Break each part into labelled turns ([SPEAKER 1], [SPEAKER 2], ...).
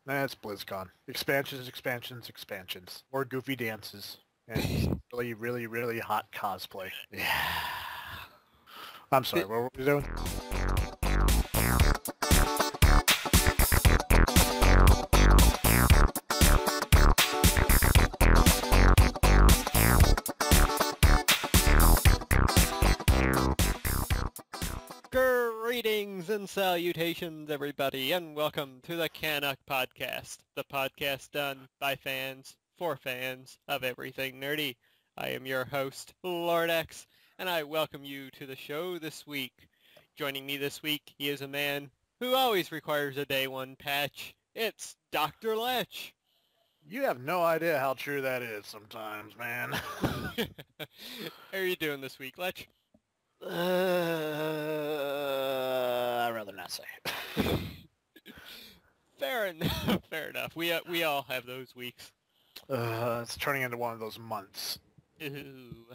[SPEAKER 1] That's BlizzCon. Expansions, expansions, expansions. More goofy dances. And really, really, really hot cosplay. Yeah. I'm sorry, what were we doing?
[SPEAKER 2] Greetings and salutations, everybody, and welcome to the CanUK podcast, the podcast done by fans for fans of everything nerdy. I am your host, Lord X, and I welcome you to the show this week. Joining me this week, he is a man who always requires a day one patch. It's Dr. Lech.
[SPEAKER 1] You have no idea how true that is sometimes, man.
[SPEAKER 2] How are you doing this week, Lech?
[SPEAKER 1] I'd rather not say.
[SPEAKER 2] Fair enough. Fair enough. We all have those weeks.
[SPEAKER 1] It's turning into one of those months.
[SPEAKER 2] Ooh.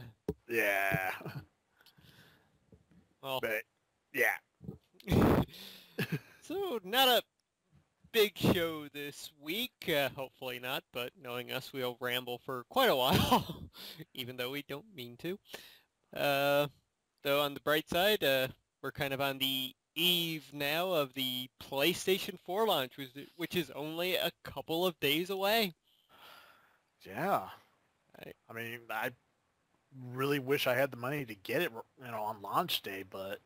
[SPEAKER 1] Yeah.
[SPEAKER 2] Well,
[SPEAKER 1] But, yeah.
[SPEAKER 2] so not a big show this week. Hopefully not, but knowing us, we'll ramble for quite a while, even though we don't mean to. Though on the bright side, we're kind of on the eve now of the PlayStation 4 launch, which is only a couple of days away.
[SPEAKER 1] Yeah. I mean, I really wish I had the money to get it, on launch day, but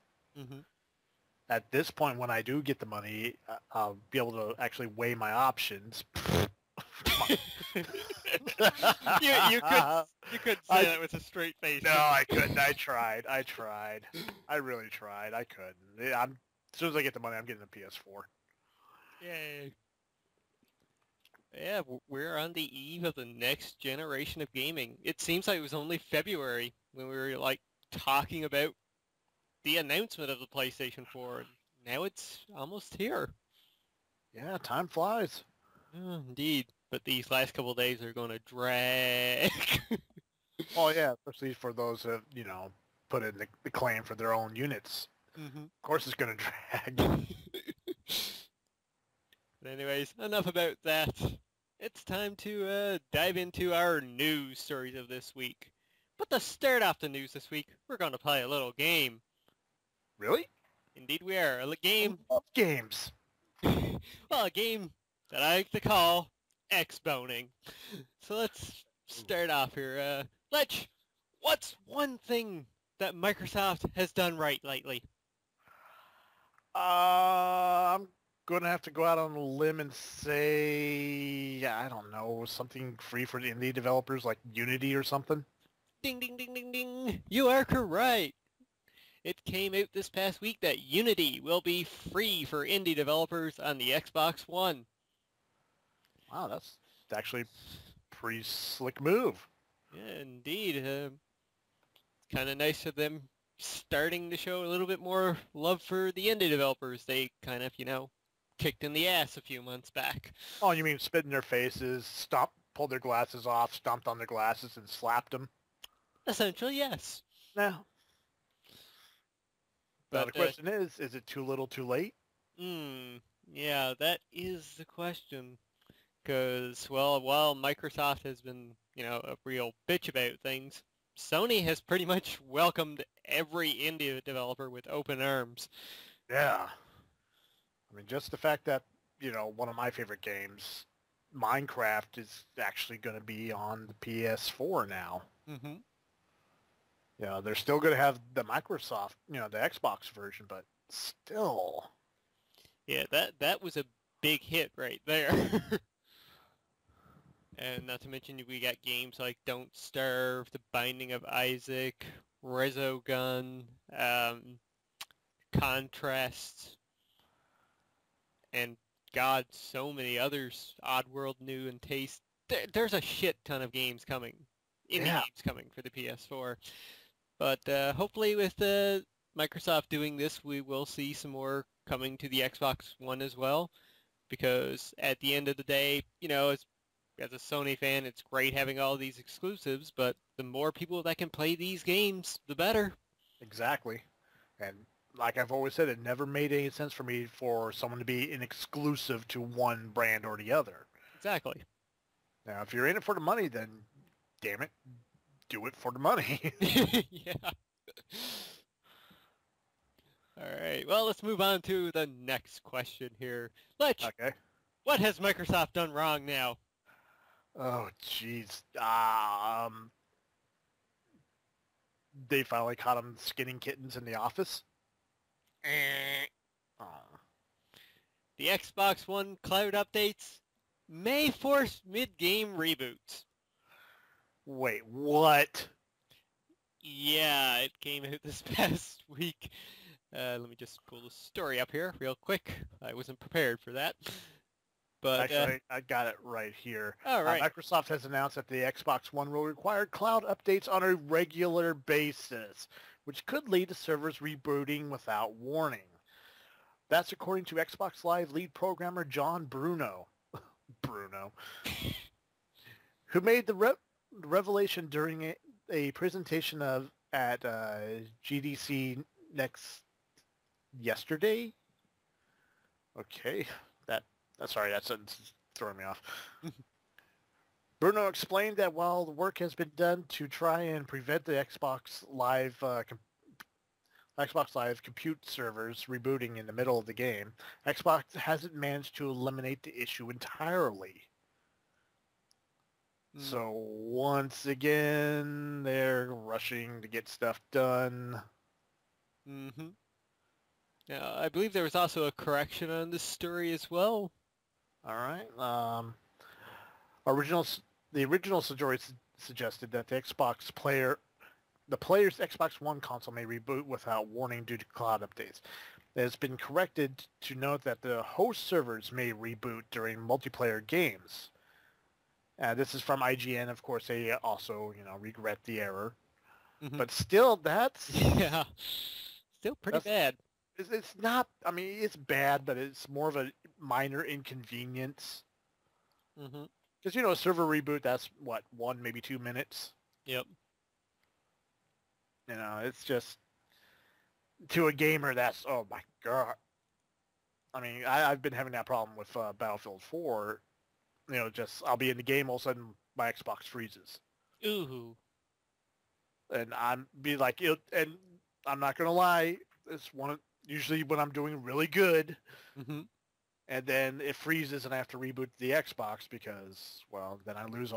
[SPEAKER 1] at this point, when I do get the money, I'll be able to actually weigh my options.
[SPEAKER 2] you could say that with a straight face.
[SPEAKER 1] No, I couldn't. I tried. I really tried. I couldn't. As soon as I get the money, I'm getting a PS4.
[SPEAKER 2] Yay. Yeah, we're on the eve of the next generation of gaming. It seems like it was only February when we were talking about the announcement of the PlayStation 4. And now it's almost here.
[SPEAKER 1] Yeah, time flies.
[SPEAKER 2] Oh, indeed. But these last couple of days are going to drag.
[SPEAKER 1] Oh yeah, especially for those that put in the claim for their own units. Of course, it's going to drag.
[SPEAKER 2] But anyways, enough about that. It's time to dive into our news stories of this week. But to start off the news this week, we're going to play a little game.
[SPEAKER 1] Really?
[SPEAKER 2] Indeed we are. A game.
[SPEAKER 1] I love games.
[SPEAKER 2] Well, a game that I like to call XBoning. So let's start off here. Lech, what's one thing that Microsoft has done right lately?
[SPEAKER 1] I'm gonna have to go out on a limb and say, I don't know, something free for the indie developers like Unity or something.
[SPEAKER 2] Ding, ding, ding, ding, ding. You are correct. It came out this past week that Unity will be free for indie developers on the Xbox One.
[SPEAKER 1] Wow, that's actually a pretty slick move.
[SPEAKER 2] Yeah, indeed. It's kind of nice of them starting to show a little bit more love for the indie developers. They kind of, kicked in the ass a few months back.
[SPEAKER 1] Oh, you mean spit in their faces, pulled their glasses off, stomped on their glasses, and slapped them?
[SPEAKER 2] Essentially, yes.
[SPEAKER 1] No. Now
[SPEAKER 2] But
[SPEAKER 1] the question is it too little too late?
[SPEAKER 2] Yeah, that is the question. Because, well, while Microsoft has been, a real bitch about things, Sony has pretty much welcomed every indie developer with open arms.
[SPEAKER 1] Yeah. I mean, just the fact that, one of my favorite games, Minecraft, is actually going to be on the PS4 now. They're still going to have the Microsoft, the Xbox version, but still.
[SPEAKER 2] Yeah, that was a big hit right there. And not to mention we got games like Don't Starve, The Binding of Isaac, Resogun, Contrast, and God, so many others. Oddworld, New, and Taste. There's a shit ton of games coming. Indie games coming for the PS4. But hopefully with Microsoft doing this, we will see some more coming to the Xbox One as well. Because at the end of the day, as a Sony fan, it's great having all these exclusives, but the more people that can play these games, the better.
[SPEAKER 1] Exactly. And like I've always said, it never made any sense for me for someone to be an exclusive to one brand or the other.
[SPEAKER 2] Exactly.
[SPEAKER 1] Now, if you're in it for the money, then damn it, do it for the money.
[SPEAKER 2] Yeah. All right. Well, let's move on to the next question here. Lech,
[SPEAKER 1] Okay.
[SPEAKER 2] what has Microsoft done wrong now?
[SPEAKER 1] Oh, jeez. They finally caught him skinning kittens in the office. Oh.
[SPEAKER 2] The Xbox One cloud updates may force mid-game reboots.
[SPEAKER 1] Wait, what?
[SPEAKER 2] Yeah, it came out this past week. Let me just pull the story up here real quick. I wasn't prepared for that. But
[SPEAKER 1] actually, I got it right here.
[SPEAKER 2] All right.
[SPEAKER 1] Microsoft has announced that the Xbox One will require cloud updates on a regular basis, which could lead to servers rebooting without warning. That's according to Xbox Live lead programmer John Bruno, who made the revelation during a presentation at GDC yesterday. Okay, sorry, that sentence is throwing me off. Bruno explained that while the work has been done to try and prevent the Xbox Live compute servers rebooting in the middle of the game, Xbox hasn't managed to eliminate the issue entirely. So once again, they're rushing to get stuff done.
[SPEAKER 2] Mm-hmm. Now, I believe there was also a correction on this story as well.
[SPEAKER 1] All right. The original story suggested that the player's Xbox One console may reboot without warning due to cloud updates. It has been corrected to note that the host servers may reboot during multiplayer games. This is from IGN. Of course, they also, regret the error. Mm-hmm. But still, that's...
[SPEAKER 2] Yeah. Still pretty bad.
[SPEAKER 1] It's not... I mean, it's bad, but it's more of a minor inconvenience.
[SPEAKER 2] Mm-hmm.
[SPEAKER 1] Because, a server reboot, that's, 1, maybe 2 minutes?
[SPEAKER 2] Yep.
[SPEAKER 1] It's just... To a gamer, that's... Oh, my God. I mean, I've been having that problem with Battlefield 4. I'll be in the game, all of a sudden my Xbox freezes.
[SPEAKER 2] Ooh.
[SPEAKER 1] And I'm not gonna lie, it's usually when I'm doing really good, and then it freezes and I have to reboot the Xbox because, well, then I lose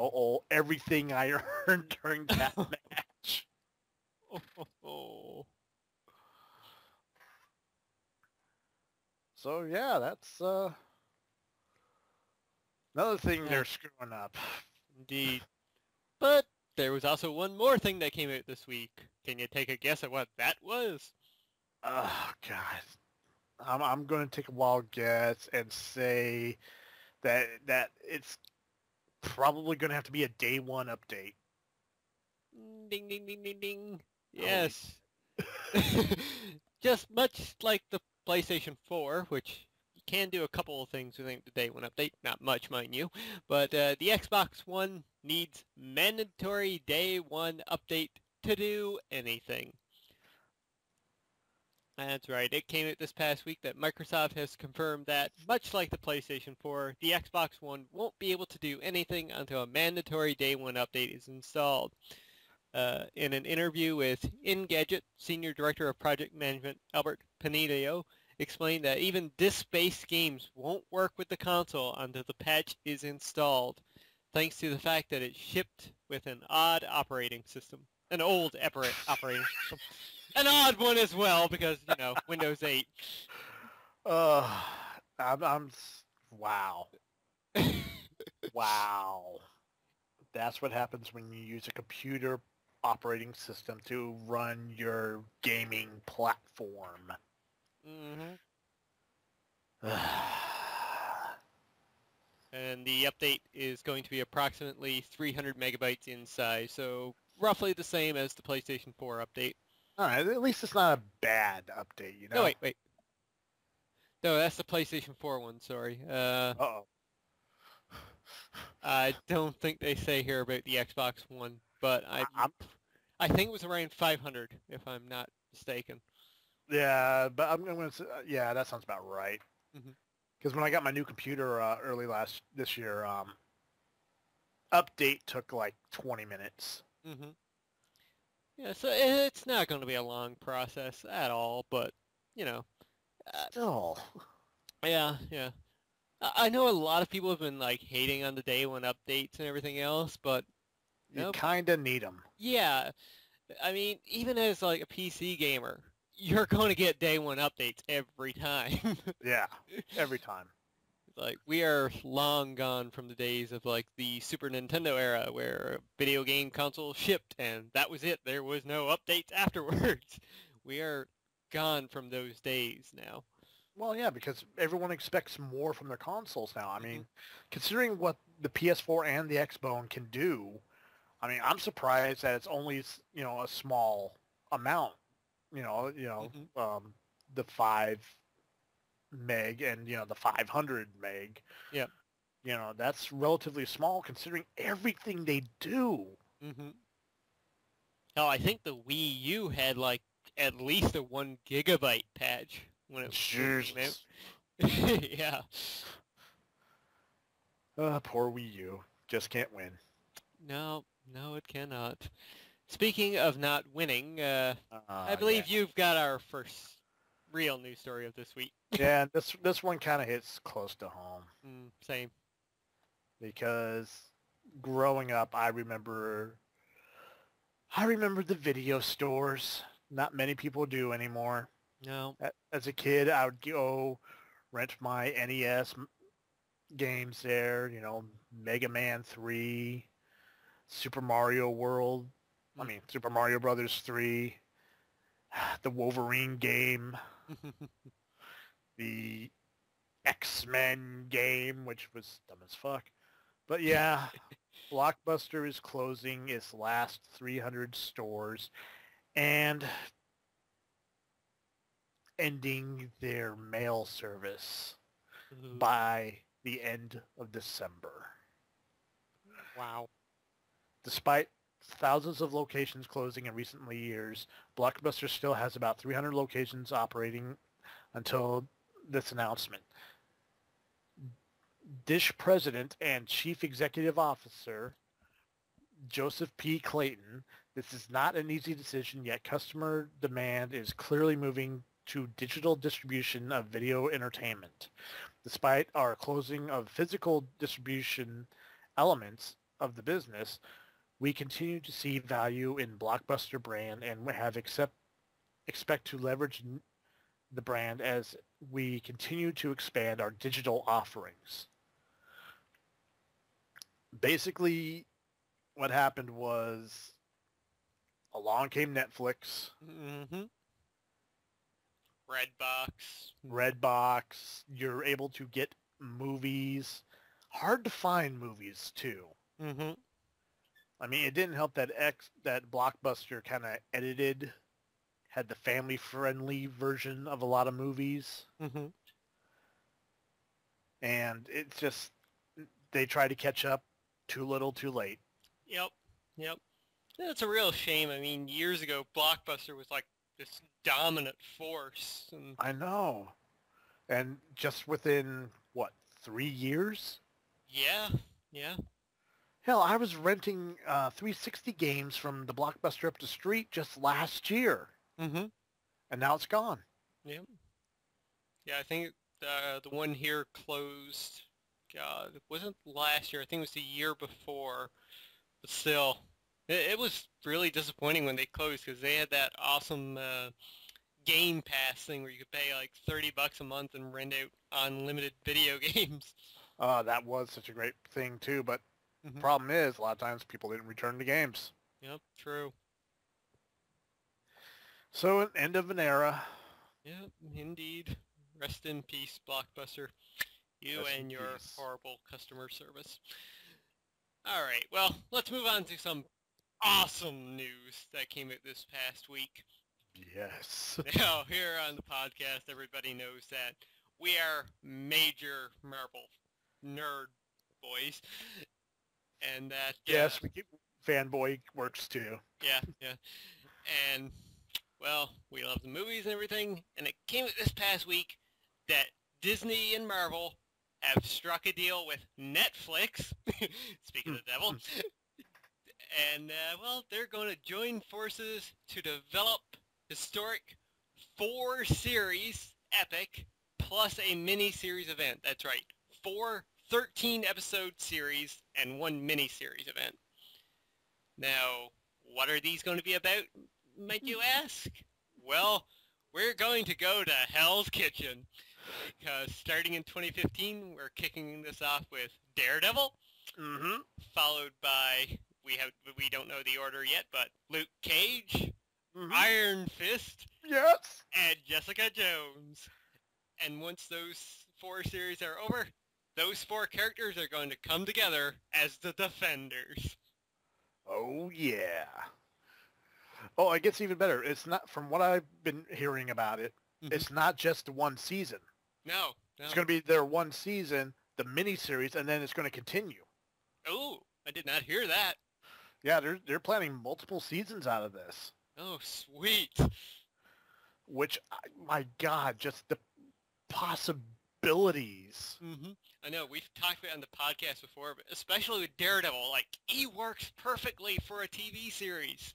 [SPEAKER 1] everything I earned during that match. So yeah, that's another thing they're screwing up.
[SPEAKER 2] Indeed. But there was also one more thing that came out this week. Can you take a guess at what that was?
[SPEAKER 1] Oh, God. I'm going to take a wild guess and say that it's probably going to have to be a day one update.
[SPEAKER 2] Ding, ding, ding, ding, ding. Yes. Just much like the PlayStation 4, which can do a couple of things within the day one update. Not much, mind you. But the Xbox One needs mandatory day one update to do anything. That's right. It came out this past week that Microsoft has confirmed that, much like the PlayStation 4, the Xbox One won't be able to do anything until a mandatory day one update is installed. In an interview with Engadget, Senior Director of Project Management Albert Panidio explained that even disk-based games won't work with the console until the patch is installed, thanks to the fact that it's shipped with an odd operating system. An old operating system. An odd one as well, because, Windows 8.
[SPEAKER 1] I'm wow. Wow. That's what happens when you use a computer operating system to run your gaming platform.
[SPEAKER 2] And the update is going to be approximately 300 megabytes in size, so roughly the same as the PlayStation 4 update.
[SPEAKER 1] All right, at least it's not a bad update,
[SPEAKER 2] No, wait. No, that's the PlayStation 4 one, sorry.
[SPEAKER 1] Uh-oh.
[SPEAKER 2] I don't think they say here about the Xbox One, but I think it was around 500, if I'm not mistaken.
[SPEAKER 1] Yeah, but I'm going to say, yeah, that sounds about right.
[SPEAKER 2] Hmm
[SPEAKER 1] Because when I got my new computer this year, update took like 20 minutes.
[SPEAKER 2] hmm Yeah, so it's not going to be a long process at all, but, you know, uh,
[SPEAKER 1] Still,
[SPEAKER 2] yeah, yeah. I know a lot of people have been, like, hating on the day one updates and everything else, but,
[SPEAKER 1] you
[SPEAKER 2] no,
[SPEAKER 1] kind of need them.
[SPEAKER 2] yeah. I mean, even as, like, a PC gamer, you're going to get day one updates every time.
[SPEAKER 1] Yeah, every time.
[SPEAKER 2] Like, we are long gone from the days of, like, the Super Nintendo era where a video game console shipped and that was it. There was no updates afterwards. We are gone from those days now.
[SPEAKER 1] Well, yeah, because everyone expects more from their consoles now. I
[SPEAKER 2] Hmm
[SPEAKER 1] mean, considering what the PS4 and the XBone can do, I mean, I'm surprised that it's only, a small amount.
[SPEAKER 2] hmm
[SPEAKER 1] The 5 meg and the 500 meg.
[SPEAKER 2] Yep.
[SPEAKER 1] That's relatively small considering everything they do.
[SPEAKER 2] hmm Oh, I think the Wii U had, like, at least a 1 GB patch when it first came out.
[SPEAKER 1] Jesus.
[SPEAKER 2] Yeah.
[SPEAKER 1] Poor Wii U. Just can't win.
[SPEAKER 2] No, no, it cannot. Speaking of not winning, I
[SPEAKER 1] Yeah.
[SPEAKER 2] believe you've got our first real news story of this week.
[SPEAKER 1] Yeah, this one kind of hits close to home
[SPEAKER 2] Same.
[SPEAKER 1] because growing up, I remember the video stores. Not many people do anymore.
[SPEAKER 2] No.
[SPEAKER 1] As a kid, I would go rent my NES games there, Mega Man 3, Super Mario World, I
[SPEAKER 2] Mm.
[SPEAKER 1] mean, Super Mario Brothers 3, the Wolverine game, the X-Men game, which was dumb as fuck. But yeah, Blockbuster is closing its last 300 stores and ending their mail service
[SPEAKER 2] Ooh.
[SPEAKER 1] by the end of December.
[SPEAKER 2] Wow.
[SPEAKER 1] Despite thousands of locations closing in recent years, Blockbuster still has about 300 locations operating until this announcement. Dish President and Chief Executive Officer Joseph P. Clayton, this is not an easy decision, yet customer demand is clearly moving to digital distribution of video entertainment. Despite our closing of physical distribution elements of the business, we continue to see value in Blockbuster brand and expect to leverage the brand as we continue to expand our digital offerings. Basically, what happened was along came Netflix,
[SPEAKER 2] Mm-hmm. Redbox.
[SPEAKER 1] Redbox. You're able to get movies. Hard to find movies too.
[SPEAKER 2] Mm-hmm.
[SPEAKER 1] I mean, it didn't help that that Blockbuster kind of had the family-friendly version of a lot of movies,
[SPEAKER 2] Mm-hmm.
[SPEAKER 1] and it's just they try to catch up too little, too late.
[SPEAKER 2] Yep. Yep. That's a real shame. I mean, years ago, Blockbuster was like this dominant force, and
[SPEAKER 1] I know, and just within what 3 years?
[SPEAKER 2] yeah, yeah.
[SPEAKER 1] Hell, I was renting 360 games from the Blockbuster up the street just last year,
[SPEAKER 2] Mm-hmm.
[SPEAKER 1] and now it's gone.
[SPEAKER 2] Yep. Yeah, I think the one here closed. God, it wasn't last year. I think it was the year before. But still, it was really disappointing when they closed because they had that awesome Game Pass thing where you could pay like $30 a month and rent out unlimited video games.
[SPEAKER 1] That was such a great thing too, but the
[SPEAKER 2] Hmm
[SPEAKER 1] problem is a lot of times people didn't return the games.
[SPEAKER 2] Yep, true.
[SPEAKER 1] So an end of an era.
[SPEAKER 2] Yep, indeed. Rest in peace, Blockbuster. You
[SPEAKER 1] Rest in
[SPEAKER 2] and your
[SPEAKER 1] peace.
[SPEAKER 2] horrible customer service. All right, well, let's move on to some awesome news that came out this past week.
[SPEAKER 1] Yes.
[SPEAKER 2] Now, here on the podcast, everybody knows that we are major Marvel nerd boys, and that
[SPEAKER 1] Yes, fanboy works too.
[SPEAKER 2] yeah, yeah, and well, we love the movies and everything, and it came out this past week that Disney and Marvel have struck a deal with Netflix, speaking of the devil, and, well, they're going to join forces to develop historic 4-series epic plus a mini-series event. That's right, 4 13-episode series and 1 mini-series event. Now, what are these going to be about, might you ask? Well, we're going to go to Hell's Kitchen, because starting in 2015, we're kicking this off with Daredevil, followed by, we don't know the order yet, but Luke Cage, Iron Fist,
[SPEAKER 1] yes,
[SPEAKER 2] and Jessica Jones. And once those 4 series are over, those 4 characters are going to come together as the Defenders.
[SPEAKER 1] Oh, yeah. Oh, it gets even better. It's not, from what I've been hearing about it, it's not just one season.
[SPEAKER 2] No.
[SPEAKER 1] It's going to be their one season, the miniseries, and then it's going to continue.
[SPEAKER 2] Oh, I did not hear that.
[SPEAKER 1] Yeah, they're planning multiple seasons out of this.
[SPEAKER 2] Oh, sweet.
[SPEAKER 1] Which, my God, just the possibilities.
[SPEAKER 2] I know, we've talked about it on the podcast before, but especially with Daredevil, like, he works perfectly for a TV series.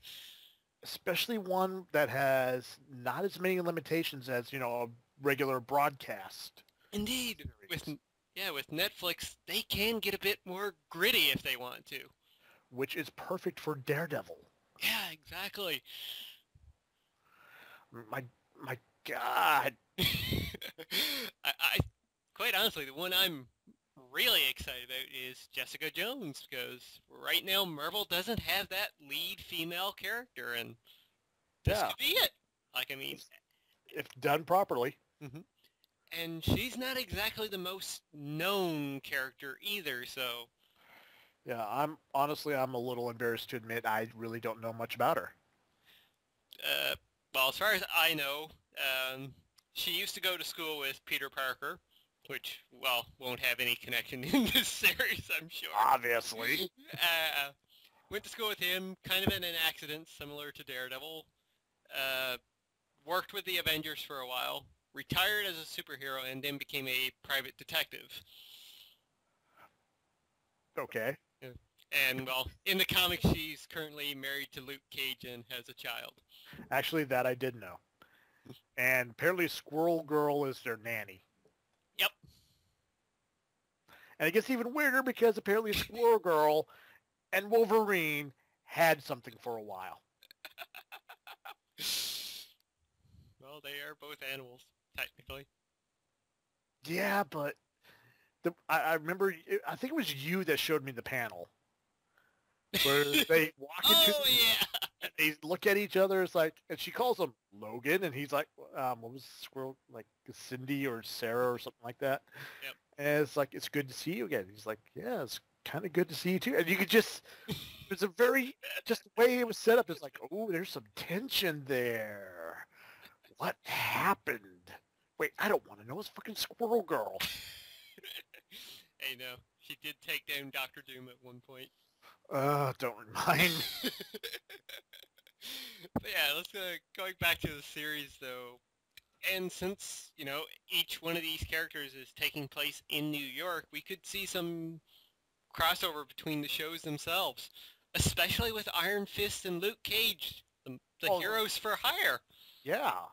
[SPEAKER 1] Especially one that has not as many limitations as, a regular broadcast.
[SPEAKER 2] Indeed. With Netflix, they can get a bit more gritty if they want to.
[SPEAKER 1] Which is perfect for Daredevil.
[SPEAKER 2] Yeah, exactly.
[SPEAKER 1] My God.
[SPEAKER 2] I quite honestly, the one I'm really excited about is Jessica Jones, because right now Marvel doesn't have that lead female character, and this could be it. Like, I mean,
[SPEAKER 1] if done properly.
[SPEAKER 2] And she's not exactly the most known character either, so.
[SPEAKER 1] Yeah, I'm a little embarrassed to admit I really don't know much about her.
[SPEAKER 2] Well, as far as I know, she used to go to school with Peter Parker, which, well, won't have any connection in this series, I'm sure.
[SPEAKER 1] Obviously.
[SPEAKER 2] Went to school with him, kind of in an accident, similar to Daredevil. Worked with the Avengers for a while, retired as a superhero, and then became a private detective.
[SPEAKER 1] Okay.
[SPEAKER 2] And, well, in the comics, she's currently married to Luke Cage and has a child.
[SPEAKER 1] Actually, that I did know. And apparently Squirrel Girl is their nanny.
[SPEAKER 2] Yep.
[SPEAKER 1] And it gets even weirder because apparently Squirrel Girl and Wolverine had something for a while.
[SPEAKER 2] Well, they are both animals, technically.
[SPEAKER 1] Yeah, but I remember, I think it was you that showed me the panel. Where they walk into and they look at each other. It's like, and she calls him Logan, and he's like, what was the squirrel, like Cindy or Sarah or something like that.
[SPEAKER 2] Yep.
[SPEAKER 1] And it's like, it's good to see you again. He's like, yeah, it's kind of good to see you too. And you could just, there's a very, just the way it was set up, it's like, oh, there's some tension there. What happened? Wait, I don't want to know. It's fucking Squirrel Girl.
[SPEAKER 2] Hey, no, she did take down Dr. Doom at one point.
[SPEAKER 1] Don't remind me.
[SPEAKER 2] But yeah, let's going back to the series though. And since, each one of these characters is taking place in New York, we could see some crossover between the shows themselves, especially with Iron Fist and Luke Cage, the heroes for hire.
[SPEAKER 1] Yeah.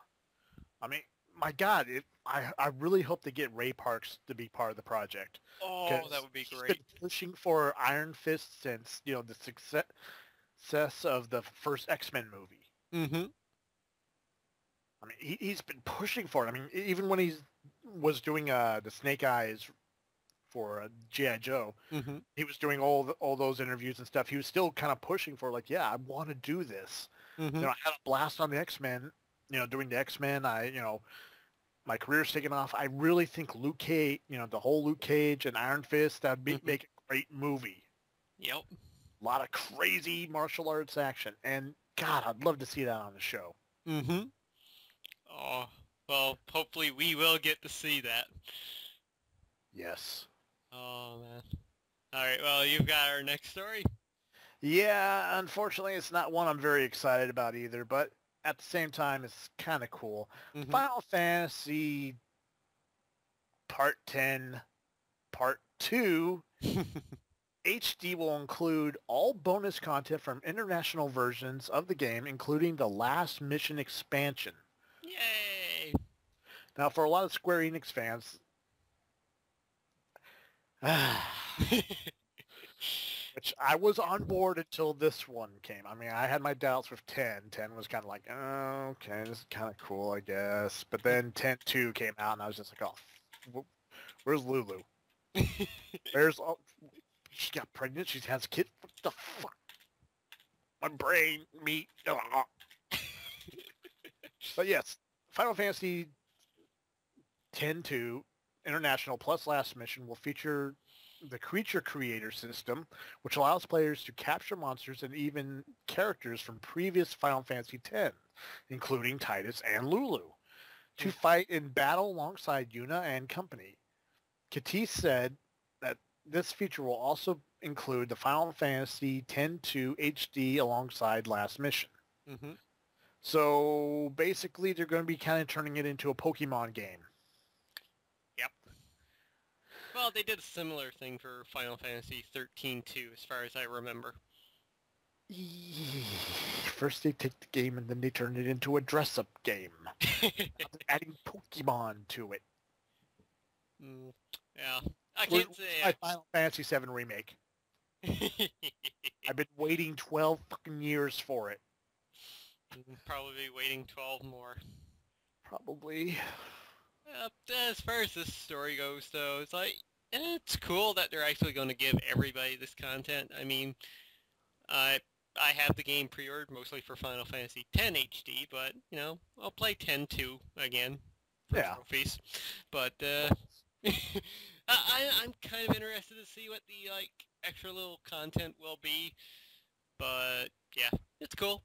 [SPEAKER 1] I mean, my God, I really hope they get Ray Parks to be part of the project.
[SPEAKER 2] Oh, that would be great.
[SPEAKER 1] He's been pushing for Iron Fist since, the success of the first X-Men movie. I mean, he's been pushing for it. I mean, even when he was doing the Snake Eyes for G.I. Joe, he was doing all those interviews and stuff. He was still kind of pushing for, like, yeah, I want to do this. I had a blast on the X-Men, doing the X-Men. My career's taken off. I really think Luke Cage, the whole Luke Cage and Iron Fist, that'd make a great movie.
[SPEAKER 2] Yep.
[SPEAKER 1] A lot of crazy martial arts action. And, God, I'd love to see that on the show.
[SPEAKER 2] Oh, well, hopefully we will get to see that.
[SPEAKER 1] Yes.
[SPEAKER 2] Oh, man. All right, well, you've got our next story.
[SPEAKER 1] Yeah, unfortunately, it's not one I'm very excited about either, but at the same time, it's kind of cool.
[SPEAKER 2] Mm-hmm.
[SPEAKER 1] Final Fantasy Part 10, Part 2 HD will include all bonus content from international versions of the game, including the last mission expansion.
[SPEAKER 2] Yay!
[SPEAKER 1] Now, for a lot of Square Enix fans, which I was on board until this one came. I mean, I had my doubts with 10. 10 was kind of like, oh, okay, this is kind of cool, I guess. But then 10.2 came out, and I was just like, oh, where's Lulu? Where's... Oh, she got pregnant. She has a kid. What the fuck? My brain, meat. But yes, Final Fantasy 10.2 International plus Last Mission will feature the Creature Creator system, which allows players to capture monsters and even characters from previous Final Fantasy X, including Titus and Lulu, to fight in battle alongside Yuna and company. Katis said that this feature will also include the Final Fantasy X-2 HD alongside Last Mission.
[SPEAKER 2] Mm-hmm.
[SPEAKER 1] So basically, they're going to be kind of turning it into a Pokemon game.
[SPEAKER 2] Yep. Well, they did a similar thing for Final Fantasy 13 too, as far as I remember.
[SPEAKER 1] First they take the game and then they turn it into a dress-up game. Adding Pokemon to it.
[SPEAKER 2] Yeah. I can't say
[SPEAKER 1] my Final Fantasy VII remake. I've been waiting 12 fucking years for it.
[SPEAKER 2] Probably waiting 12 more.
[SPEAKER 1] Probably.
[SPEAKER 2] As far as this story goes, though, it's like, it's cool that they're actually going to give everybody this content. I mean, I have the game pre-ordered mostly for Final Fantasy X HD, but, you know, I'll play 10-2 again for trophies. But, I'm kind of interested to see what the, like, extra little content will be. But, yeah, it's cool.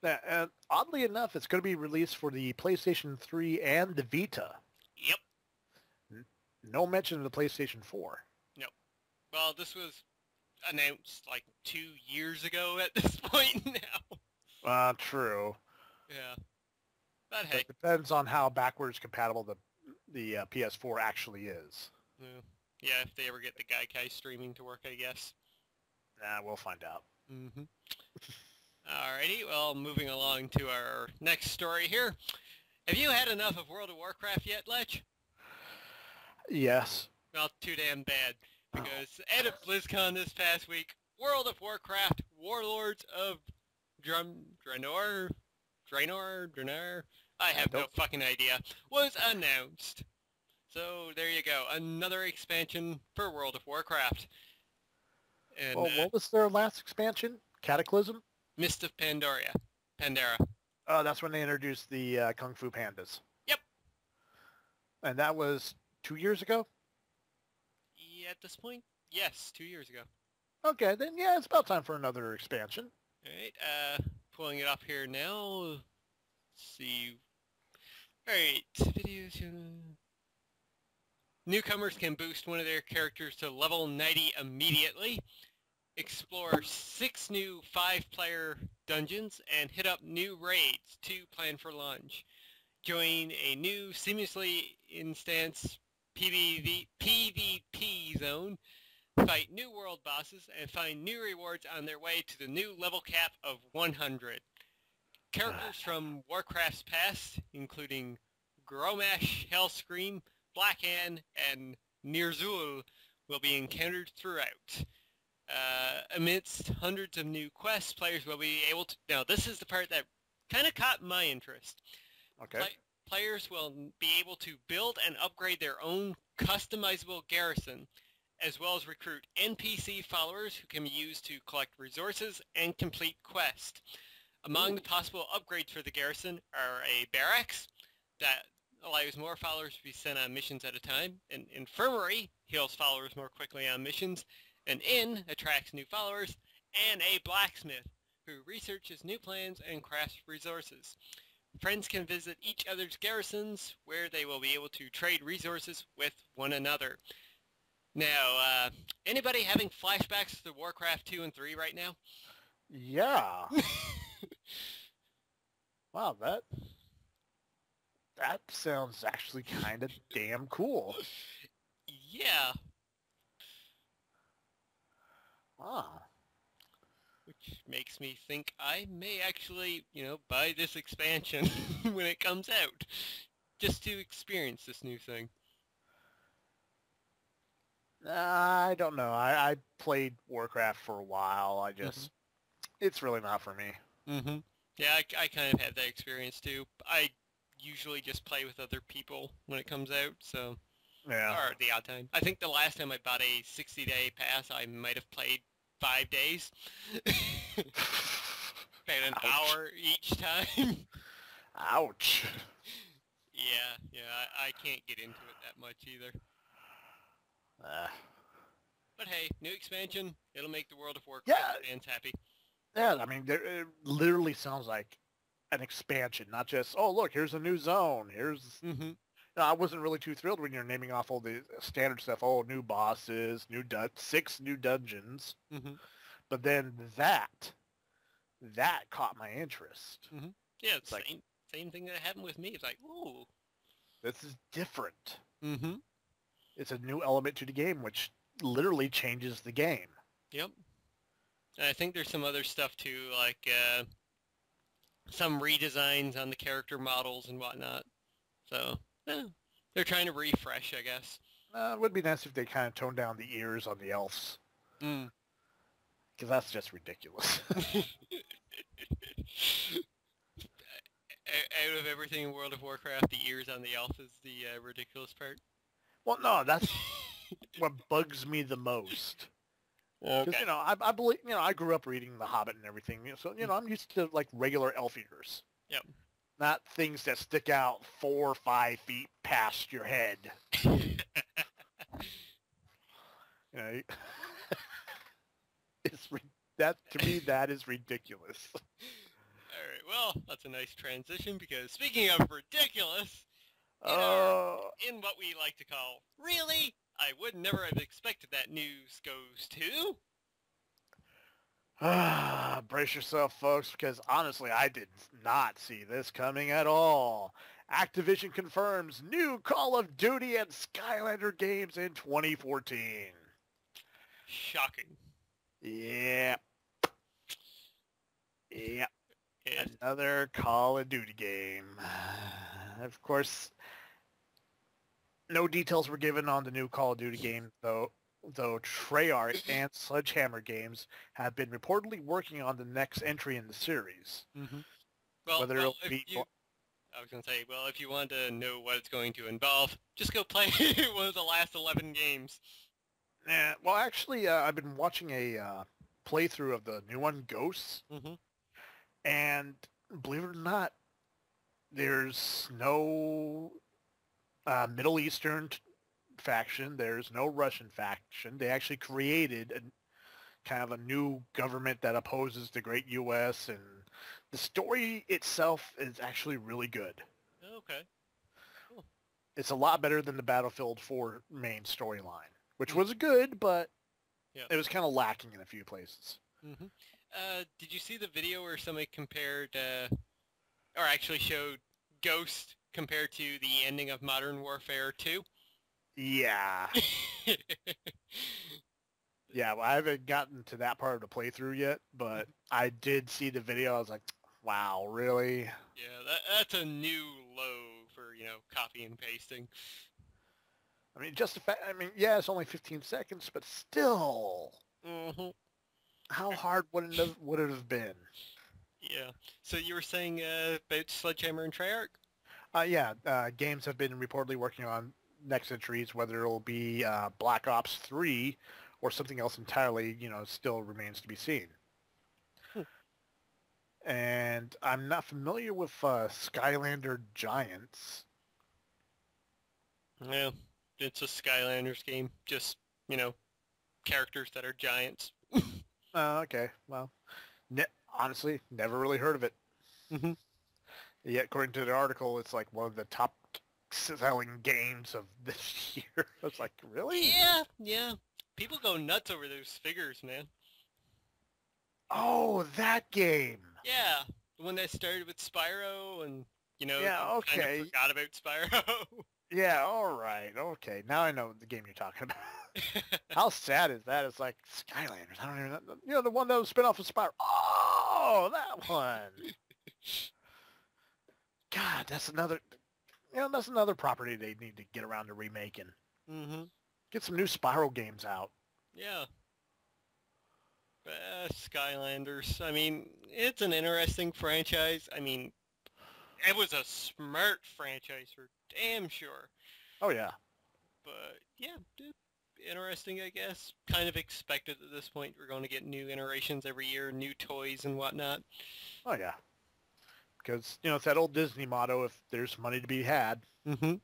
[SPEAKER 1] And oddly enough, it's going to be released for the PlayStation 3 and the Vita.
[SPEAKER 2] Yep.
[SPEAKER 1] No mention of the PlayStation 4.
[SPEAKER 2] No. Well, this was announced like 2 years ago at this point now.
[SPEAKER 1] True.
[SPEAKER 2] Yeah. But hey.
[SPEAKER 1] It depends on how backwards compatible the PS4 actually is.
[SPEAKER 2] Yeah, if they ever get the Gaikai streaming to work, I guess.
[SPEAKER 1] We'll find out.
[SPEAKER 2] Mm-hmm. Alrighty, well, moving along to our next story here. Have you had enough of World of Warcraft yet, Lech?
[SPEAKER 1] Yes.
[SPEAKER 2] Well, too damn bad. Because at BlizzCon this past week, World of Warcraft Warlords of Draenor, I have no fucking idea, was announced. So there you go, another expansion for World of Warcraft. And,
[SPEAKER 1] well, what was their last expansion? Cataclysm?
[SPEAKER 2] Mist of Pandora.
[SPEAKER 1] Oh, that's when they introduced the Kung Fu Pandas.
[SPEAKER 2] Yep.
[SPEAKER 1] And that was 2 years ago?
[SPEAKER 2] Yeah, at this point, yes, 2 years ago.
[SPEAKER 1] Okay, then yeah, it's about time for another expansion.
[SPEAKER 2] Alright, pulling it up here now. Let's see. Alright, videos. Newcomers can boost one of their characters to level 90 immediately. Explore 6 new 5-player dungeons and hit up new raids, 2 planned for launch. Join a new seamlessly instanced PvP zone, fight new world bosses, and find new rewards on their way to the new level cap of 100. Characters from Warcraft's past, including Gromash, Hellscream, Blackhand, and Nirzul, will be encountered throughout. Amidst hundreds of new quests, players will be able to... Now, this is the part that kind of caught my interest.
[SPEAKER 1] Okay.
[SPEAKER 2] Players will be able to build and upgrade their own customizable garrison, as well as recruit NPC followers who can be used to collect resources and complete quests. Among the possible upgrades for the garrison are a barracks that allows more followers to be sent on missions at a time, an infirmary heals followers more quickly on missions, an inn attracts new followers, and a blacksmith who researches new plans and crafts resources. Friends can visit each other's garrisons where they will be able to trade resources with one another. Now, anybody having flashbacks to Warcraft 2 and 3 right now?
[SPEAKER 1] Yeah. Wow, that sounds actually kind of damn cool.
[SPEAKER 2] Yeah.
[SPEAKER 1] Wow.
[SPEAKER 2] Which makes me think I may actually, buy this expansion when it comes out, just to experience this new thing.
[SPEAKER 1] I don't know. I played Warcraft for a while. It's really not for me.
[SPEAKER 2] Mm-hmm. Yeah, I kind of had that experience too. I usually just play with other people when it comes out, so...
[SPEAKER 1] Yeah.
[SPEAKER 2] Or the odd time. I think the last time I bought a 60-day pass, I might have played 5 days. About an hour each time.
[SPEAKER 1] Ouch.
[SPEAKER 2] Yeah, I can't get into it that much either. But hey, new expansion, it'll make the World of Warcraft fans happy.
[SPEAKER 1] Yeah, I mean, it literally sounds like an expansion, not just, oh, look, here's a new zone. Here's...
[SPEAKER 2] Mm-hmm.
[SPEAKER 1] I wasn't really too thrilled when you're naming off all the standard stuff. Oh, new bosses, 6 new dungeons.
[SPEAKER 2] Mm-hmm.
[SPEAKER 1] But then that caught my interest.
[SPEAKER 2] Mm-hmm. Yeah, it's like same thing that happened with me. It's like, ooh,
[SPEAKER 1] this is different.
[SPEAKER 2] Mm-hmm.
[SPEAKER 1] It's a new element to the game, which literally changes the game.
[SPEAKER 2] Yep. And I think there's some other stuff too, like some redesigns on the character models and whatnot. So, they're trying to refresh, I guess.
[SPEAKER 1] It would be nice if they kind of toned down the ears on the elves.
[SPEAKER 2] Mm.
[SPEAKER 1] Because that's just ridiculous.
[SPEAKER 2] Out of everything in World of Warcraft, the ears on the elf is the ridiculous part.
[SPEAKER 1] Well, no, that's what bugs me the most. Because,
[SPEAKER 2] Okay.
[SPEAKER 1] I believe, I grew up reading The Hobbit and everything. So, I'm used to, like, regular elf ears.
[SPEAKER 2] Yep.
[SPEAKER 1] Not things that stick out 4 or 5 feet past your head. To me, that is ridiculous.
[SPEAKER 2] All right, well, that's a nice transition because speaking of ridiculous, in what we like to call, really? I would never have expected that news goes to...
[SPEAKER 1] Brace yourself, folks, because honestly, I did not see this coming at all. Activision confirms new Call of Duty and Skylander games in 2014.
[SPEAKER 2] Shocking.
[SPEAKER 1] Yeah. Another Call of Duty game. Of course, no details were given on the new Call of Duty game, though Treyarch and Sledgehammer Games have been reportedly working on the next entry in the series.
[SPEAKER 2] Mm-hmm.
[SPEAKER 1] I was going
[SPEAKER 2] to say, well, if you want to know what it's going to involve, just go play one of the last 11 games.
[SPEAKER 1] Yeah, well, actually, I've been watching a playthrough of the new one, Ghosts, and believe it or not, there's no Middle Eastern faction. There's no Russian faction. They actually created kind of a new government that opposes the great U.S., and the story itself is actually really good.
[SPEAKER 2] Okay. Cool.
[SPEAKER 1] It's a lot better than the Battlefield 4 main storyline, which was good, but it was kind of lacking in a few places.
[SPEAKER 2] Mm-hmm. Did you see the video where somebody compared, or actually showed Ghost compared to the ending of Modern Warfare 2?
[SPEAKER 1] Yeah. Yeah, well, I haven't gotten to that part of the playthrough yet, but I did see the video. I was like, wow, really?
[SPEAKER 2] Yeah, that's a new low for, copy and pasting.
[SPEAKER 1] I mean, yeah, it's only 15 seconds, but still.
[SPEAKER 2] Mm-hmm.
[SPEAKER 1] How hard would it have been?
[SPEAKER 2] Yeah. So you were saying about Sledgehammer and Treyarch?
[SPEAKER 1] Yeah, games have been reportedly working on next entries, whether it'll be Black Ops 3 or something else entirely, still remains to be seen. And I'm not familiar with Skylander Giants.
[SPEAKER 2] Yeah, it's a Skylanders game. Just, characters that are giants.
[SPEAKER 1] Okay, well, honestly, never really heard of it.
[SPEAKER 2] Mm-hmm.
[SPEAKER 1] Yet, according to the article, it's like one of the top selling games of this year. I was like, really?
[SPEAKER 2] Yeah. People go nuts over those figures, man.
[SPEAKER 1] Oh, that game.
[SPEAKER 2] Yeah. The one that started with Spyro and,
[SPEAKER 1] Yeah, okay.
[SPEAKER 2] kind of forgot about Spyro.
[SPEAKER 1] Yeah, all right. Okay, now I know the game you're talking about. How sad is that? It's like Skylanders. I don't even know. The one that was spin off of Spyro. Oh, that one. God, that's another property they need to get around to remaking.
[SPEAKER 2] Mm-hmm.
[SPEAKER 1] Get some new Spyro games out.
[SPEAKER 2] Yeah. Skylanders. I mean, it's an interesting franchise. I mean, it was a smart franchise for damn sure.
[SPEAKER 1] Oh, yeah.
[SPEAKER 2] But, yeah, interesting, I guess. Kind of expected at this point we're going to get new iterations every year, new toys and whatnot.
[SPEAKER 1] Oh, yeah. Because, it's that old Disney motto, if there's money to be had.
[SPEAKER 2] Mm-hmm.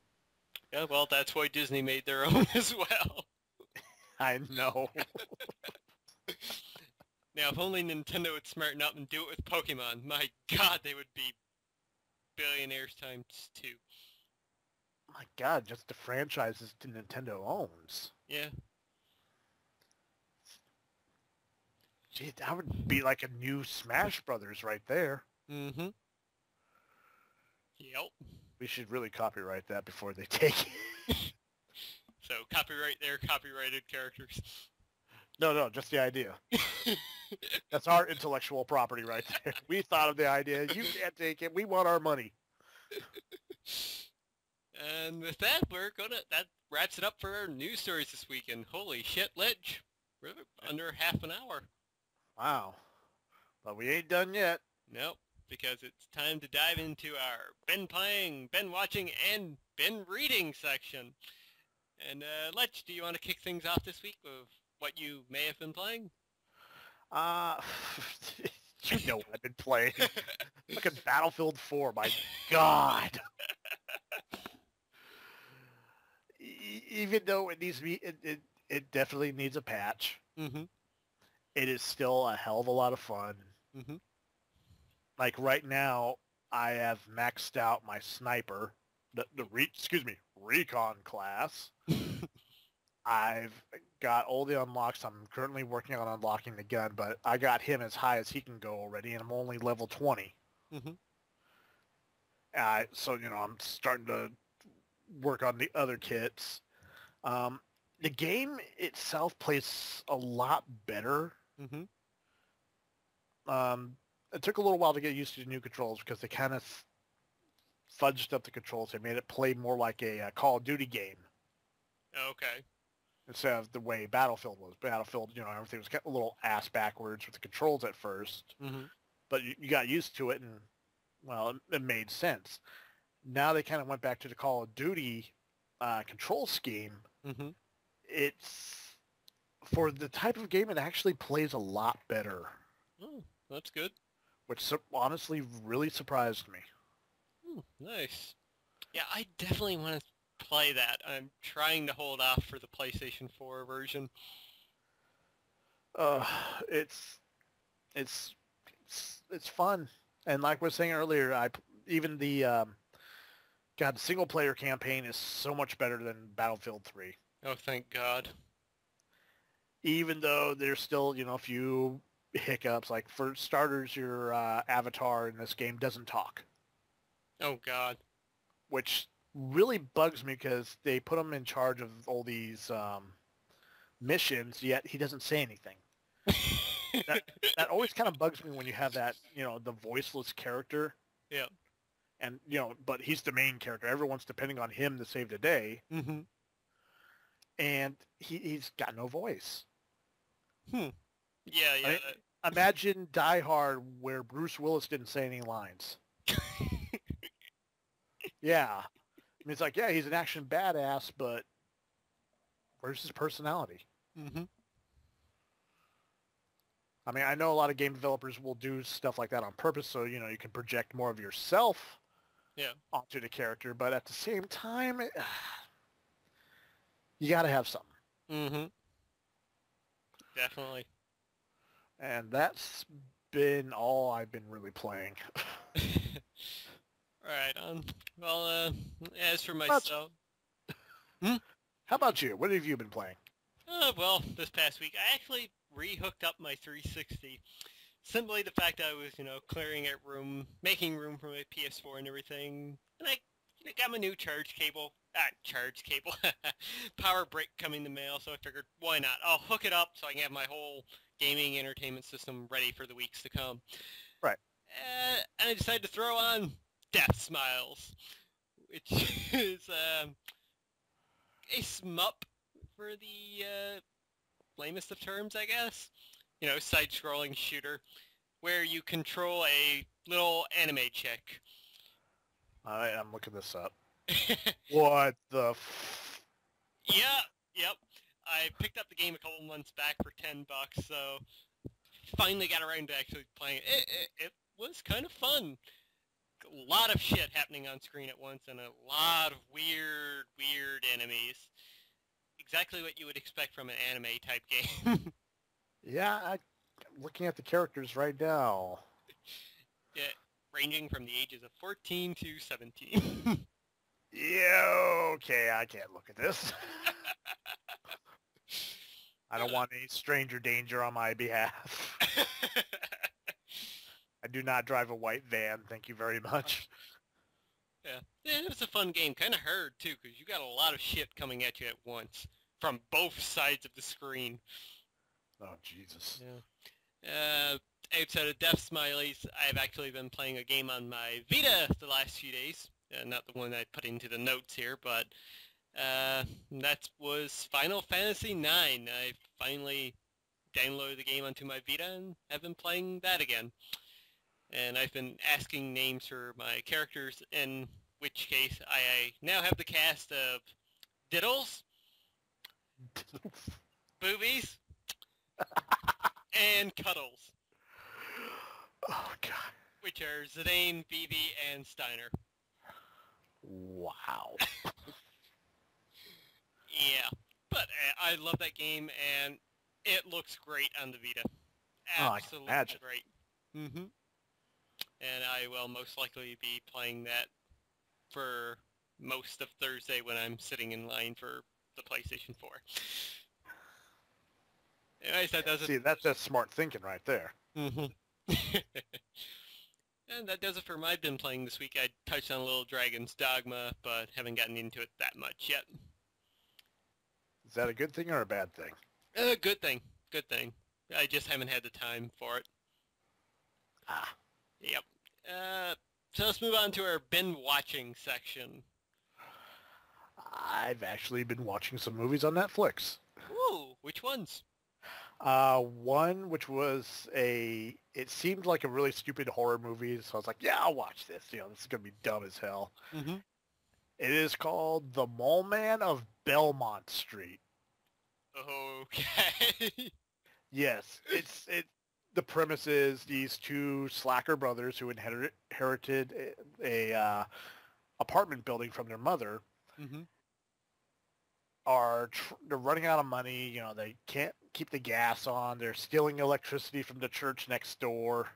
[SPEAKER 2] Yeah, well, that's why Disney made their own as well.
[SPEAKER 1] I know.
[SPEAKER 2] Now, if only Nintendo would smarten up and do it with Pokemon, my God, they would be billionaires times 2.
[SPEAKER 1] My God, just the franchises Nintendo owns.
[SPEAKER 2] Yeah.
[SPEAKER 1] Gee, that would be like a new Smash Brothers right there.
[SPEAKER 2] Mm-hmm. Yep.
[SPEAKER 1] We should really copyright that before they take it.
[SPEAKER 2] So, copyright their copyrighted characters.
[SPEAKER 1] No, just the idea. That's our intellectual property right there. We thought of the idea. You can't take it. We want our money.
[SPEAKER 2] And with that, that wraps it up for our news stories this weekend. Holy shit, Lech. We're under half an hour.
[SPEAKER 1] Wow. But we ain't done yet.
[SPEAKER 2] Nope, because it's time to dive into our been playing, been watching, and been reading section. And Lech, do you want to kick things off this week with what you may have been playing?
[SPEAKER 1] You know what I've been playing. Look at Battlefield 4, my God. Even though it needs to be, it definitely needs a patch.
[SPEAKER 2] Mm-hmm.
[SPEAKER 1] It is still a hell of a lot of fun.
[SPEAKER 2] Mm-hmm.
[SPEAKER 1] Like right now, I have maxed out my sniper, recon class. I've got all the unlocks. I'm currently working on unlocking the gun, but I got him as high as he can go already, and I'm only level 20.
[SPEAKER 2] Mm-hmm.
[SPEAKER 1] So, I'm starting to work on the other kits. The game itself plays a lot better.
[SPEAKER 2] Mm-hmm.
[SPEAKER 1] It took a little while to get used to the new controls because they kind of fudged up the controls. They made it play more like a Call of Duty game.
[SPEAKER 2] Okay.
[SPEAKER 1] Instead of the way Battlefield was. Battlefield, everything was a little ass backwards with the controls at first.
[SPEAKER 2] Mm-hmm.
[SPEAKER 1] But you got used to it, and, well, it made sense. Now they kind of went back to the Call of Duty control scheme.
[SPEAKER 2] Mm-hmm.
[SPEAKER 1] It's, for the type of game, it actually plays a lot better.
[SPEAKER 2] Oh, that's good.
[SPEAKER 1] Which honestly really surprised me.
[SPEAKER 2] Nice. Yeah, I definitely want to play that. I'm trying to hold off for the PlayStation 4 version.
[SPEAKER 1] It's fun, and like we were saying earlier, even the single player campaign is so much better than Battlefield 3.
[SPEAKER 2] Oh, thank God.
[SPEAKER 1] Even though there's still a few hiccups, like for starters, your avatar in this game doesn't talk.
[SPEAKER 2] Oh God.
[SPEAKER 1] Which really bugs me because they put him in charge of all these missions, yet he doesn't say anything. that always kind of bugs me when you have that, the voiceless character.
[SPEAKER 2] Yeah.
[SPEAKER 1] And, but he's the main character. Everyone's depending on him to save the day.
[SPEAKER 2] Mm-hmm.
[SPEAKER 1] And he's got no voice.
[SPEAKER 2] Yeah, yeah.
[SPEAKER 1] I mean, imagine Die Hard where Bruce Willis didn't say any lines. Yeah. I mean, it's like, yeah, he's an action badass, but where's his personality?
[SPEAKER 2] Mm-hmm.
[SPEAKER 1] I mean, I know a lot of game developers will do stuff like that on purpose, so, you can project more of yourself onto the character, but at the same time, you got to have something.
[SPEAKER 2] Mm-hmm. Definitely.
[SPEAKER 1] And that's been all I've been really playing.
[SPEAKER 2] Right. Well, as for myself...
[SPEAKER 1] How about you? What have you been playing?
[SPEAKER 2] Well, this past week, I actually re-hooked up my 360. simply the fact that I was, clearing out room, making room for my PS4 and everything, and I got my new power brick coming in the mail, so I figured, why not? I'll hook it up so I can have my whole gaming entertainment system ready for the weeks to come.
[SPEAKER 1] Right.
[SPEAKER 2] And I decided to throw on Death Smiles, which is a shmup for the lamest of terms, I guess. Side-scrolling shooter where you control a little anime chick.
[SPEAKER 1] I'm looking this up. What the
[SPEAKER 2] Yep. I picked up the game a couple months back for $10, so finally got around to actually playing it. It was kind of fun. A lot of shit happening on screen at once and a lot of weird enemies. Exactly what you would expect from an anime type game.
[SPEAKER 1] Yeah, I'm looking at the characters right now.
[SPEAKER 2] Yeah, ranging from the ages of 14 to 17.
[SPEAKER 1] Yeah, okay, I can't look at this. I don't want any stranger danger on my behalf. I do not drive a white van, thank you very much.
[SPEAKER 2] Yeah, it was a fun game. Kind of hard, too, because you got a lot of shit coming at you at once from both sides of the screen.
[SPEAKER 1] Oh, Jesus.
[SPEAKER 2] Yeah. Outside of Death Smileys, I've actually been playing a game on my Vita the last few days. Not the one I put into the notes here, but that was Final Fantasy IX. I finally downloaded the game onto my Vita and have been playing that again. And I've been asking names for my characters, in which case I now have the cast of Diddles, Boobies, and Cuddles.
[SPEAKER 1] Oh, God.
[SPEAKER 2] Which are Zidane, Vivi, and Steiner.
[SPEAKER 1] Wow.
[SPEAKER 2] Yeah, but I love that game, and it looks great on the Vita. Absolutely great. Mm-hmm. And I will most likely be playing that for most of Thursday when I'm sitting in line for the PlayStation 4. Anyways,
[SPEAKER 1] that's just smart thinking right there.
[SPEAKER 2] Mm-hmm. And that does it for my been playing this week. I touched on a little Dragon's Dogma, but haven't gotten into it that much yet.
[SPEAKER 1] Is that a good thing or a bad thing?
[SPEAKER 2] Good thing. Good thing. I just haven't had the time for it. Yep. So let's move on to our been watching section.
[SPEAKER 1] I've actually been watching some movies on Netflix.
[SPEAKER 2] Ooh, which ones?
[SPEAKER 1] One which was it seemed like a really stupid horror movie, so I was like, yeah, I'll watch this. This is going to be dumb as hell.
[SPEAKER 2] Mm-hmm.
[SPEAKER 1] It is called The Mole Man of Belmont Street.
[SPEAKER 2] Okay.
[SPEAKER 1] Yes, the premise is these two slacker brothers who inherited a apartment building from their mother.
[SPEAKER 2] Mm-hmm.
[SPEAKER 1] They're running out of money. They can't keep the gas on. They're stealing electricity from the church next door.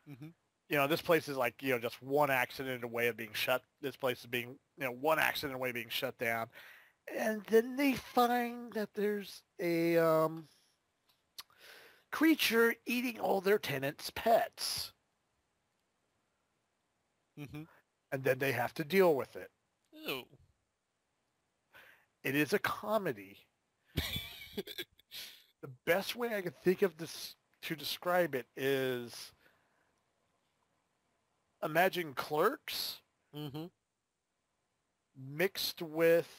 [SPEAKER 2] Mm-hmm.
[SPEAKER 1] This place is like, just one accident away of being shut. This place is being, one accident away of being shut down. And then they find that there's a creature eating all their tenants' pets.
[SPEAKER 2] Mm-hmm.
[SPEAKER 1] And then they have to deal with it.
[SPEAKER 2] Ooh.
[SPEAKER 1] It is a comedy. The best way I can think of this to describe it is, imagine Clerks
[SPEAKER 2] mm-hmm.
[SPEAKER 1] mixed with,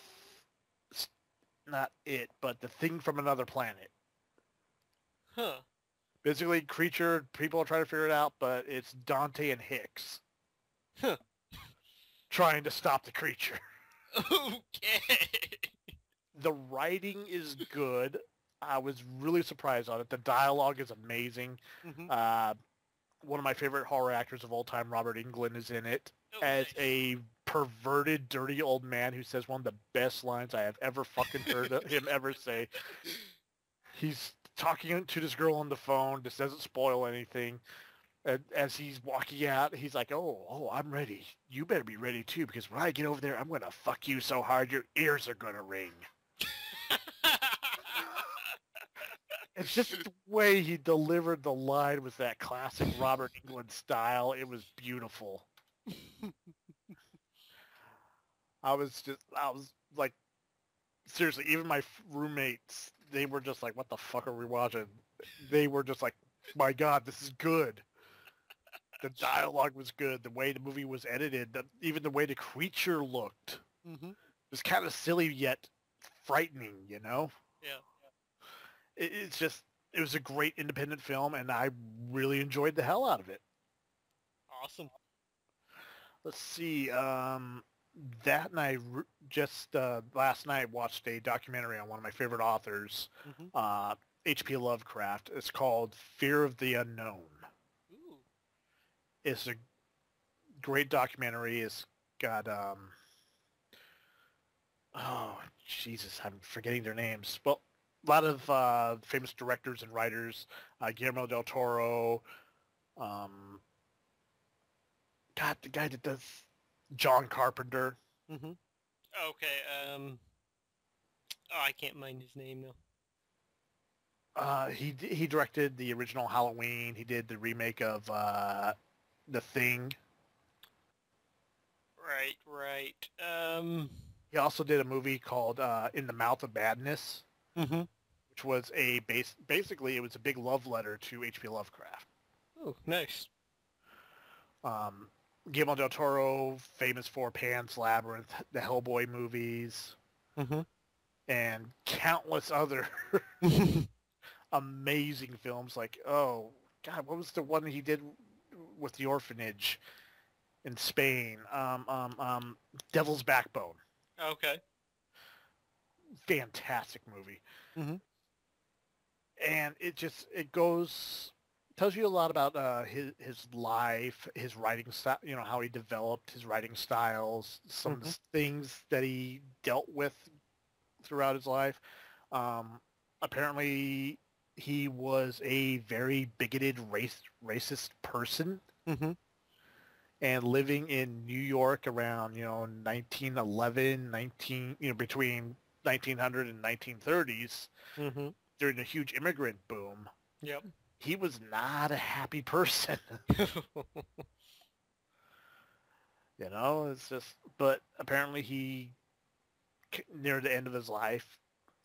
[SPEAKER 1] not it, but the Thing from Another Planet.
[SPEAKER 2] Huh.
[SPEAKER 1] Basically, creature, people are trying to figure it out, but it's Dante and Hicks.
[SPEAKER 2] Huh.
[SPEAKER 1] Trying to stop the creature.
[SPEAKER 2] Okay.
[SPEAKER 1] The writing is good. I was really surprised on it. The dialogue is amazing.
[SPEAKER 2] Mm-hmm.
[SPEAKER 1] One of my favorite horror actors of all time, Robert Englund, is in it
[SPEAKER 2] nice.
[SPEAKER 1] as a perverted, dirty old man who says one of the best lines I have ever fucking heard him ever say. He's talking to this girl on the phone. This doesn't spoil anything. And as he's walking out, he's like, oh, I'm ready. You better be ready too, because when I get over there, I'm going to fuck you so hard your ears are going to ring. It's just the way he delivered the line with that classic Robert Englund style. It was beautiful. I was like, seriously, even my roommates, they were just like, what the fuck are we watching? They were just like, my God, this is good. The dialogue was good. The way the movie was edited, even the way the creature looked. It was kind of silly yet frightening, you know?
[SPEAKER 3] Yeah.
[SPEAKER 1] It's just, it was a great independent film, and I really enjoyed the hell out of it.
[SPEAKER 3] Awesome.
[SPEAKER 1] Let's see. That and I just last night watched a documentary on one of my favorite authors, H.P. Lovecraft. It's called Fear of the Unknown.
[SPEAKER 3] Ooh.
[SPEAKER 1] It's a great documentary. It's got oh Jesus, I'm forgetting their names. Well, a lot of famous directors and writers. Guillermo del Toro. God, the guy that does John Carpenter.
[SPEAKER 3] Okay. Oh, I can't mind his name
[SPEAKER 1] though. He directed the original Halloween. He did the remake of The Thing.
[SPEAKER 3] Right.
[SPEAKER 1] He also did a movie called In the Mouth of Madness, which was basically it was a big love letter to H.P. Lovecraft.
[SPEAKER 3] Oh, nice.
[SPEAKER 1] Guillermo del Toro, famous for Pan's Labyrinth, the Hellboy movies, and countless other amazing films. Like, oh God, what was the one he did with the orphanage in Spain? Devil's Backbone.
[SPEAKER 3] Okay.
[SPEAKER 1] Fantastic movie. And it tells you a lot about his life, his writing style, you know, how he developed his writing styles, some of the things that he dealt with throughout his life. Apparently, he was a very bigoted, racist person. And living in New York around, 1911, between 1900 and 1930s, during the huge immigrant boom.
[SPEAKER 3] Yep.
[SPEAKER 1] He was not a happy person. It's just, but apparently near the end of his life,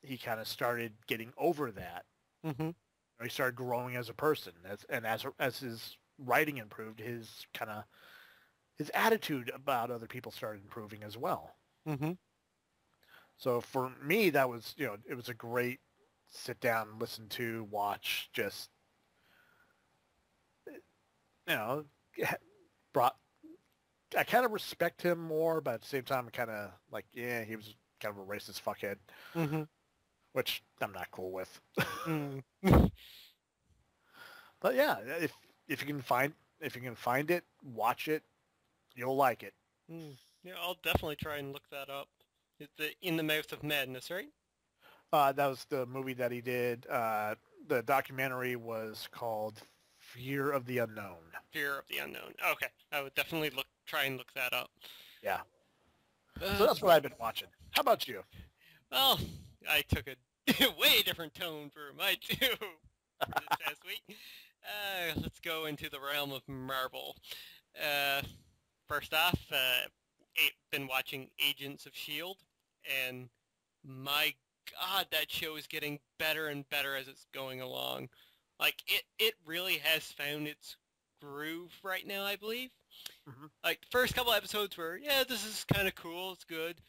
[SPEAKER 1] he kind of started getting over that. He started growing as a person, as his writing improved, his attitude about other people started improving as well. So for me, that was, it was a great sit down, listen to, watch, just, I kind of respect him more, but at the same time, I'm kind of like, yeah, he was kind of a racist fuckhead, which I'm not cool with. But yeah, if you can find it, watch it, you'll like it.
[SPEAKER 3] Yeah, I'll definitely try and look that up. It's In the Mouth of Madness, right?
[SPEAKER 1] That was the movie that he did. The documentary was called Fear of the Unknown.
[SPEAKER 3] Fear of the Unknown. Okay, I would definitely try and look that up.
[SPEAKER 1] Yeah. So that's what I've been watching. How about you?
[SPEAKER 3] Well, I took a way different tone for my two this past week. Let's go into the realm of Marvel. First off, been watching Agents of S.H.I.E.L.D., and my God, that show is getting better and better as it's going along. Like, it really has found its groove right now, I believe. Like, the first couple episodes were, yeah, this is kind of cool, it's good.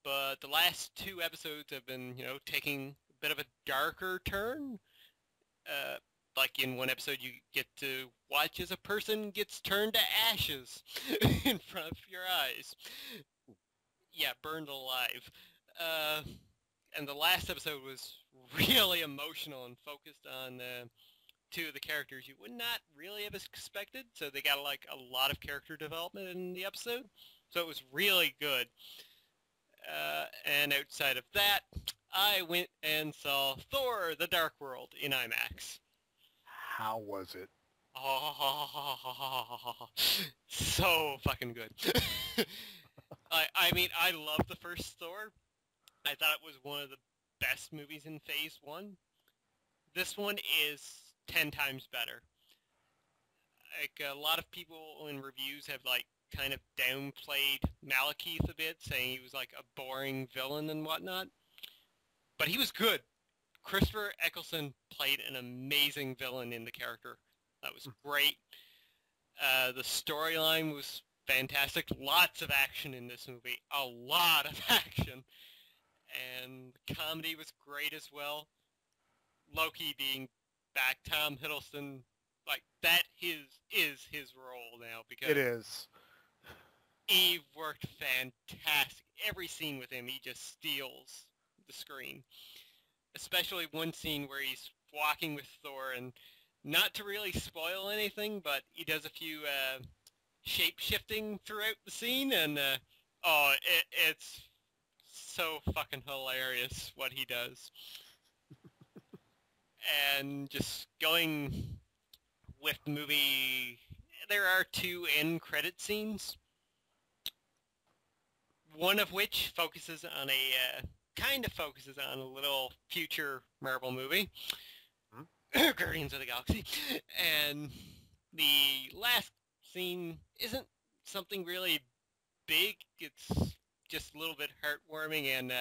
[SPEAKER 3] But the last two episodes have been, taking a bit of a darker turn. Like, in one episode, you get to watch as a person gets turned to ashes in front of your eyes. Yeah, burned alive. And the last episode was really emotional and focused on two of the characters you would not really have expected. So they got like a lot of character development in the episode. So it was really good. And outside of that, I went and saw Thor: The Dark World in IMAX.
[SPEAKER 1] How was it?
[SPEAKER 3] Oh, so fucking good. I mean, I love the first Thor. I thought it was one of the best movies in Phase 1. this one is 10 times better. Like, a lot of people in reviews have, like, kind of downplayed Malekith a bit, saying he was, like, a boring villain and whatnot. But he was good. Christopher Eccleston played an amazing villain in the character. That was great. The storyline was fantastic. Lots of action in this movie. A lot of action. And the comedy was great as well. Loki being back, Tom Hiddleston, like, that is his role now, because
[SPEAKER 1] It is.
[SPEAKER 3] he worked fantastic. Every scene with him, he just steals the screen. Especially one scene where he's walking with Thor, and not to really spoil anything, but he does a few shape-shifting throughout the scene, and it's so fucking hilarious what he does. And just going with the movie, there are 2 end credit scenes. One of which focuses on a little future Marvel movie, Guardians of the Galaxy, and the last scene isn't something really big. It's just a little bit heartwarming and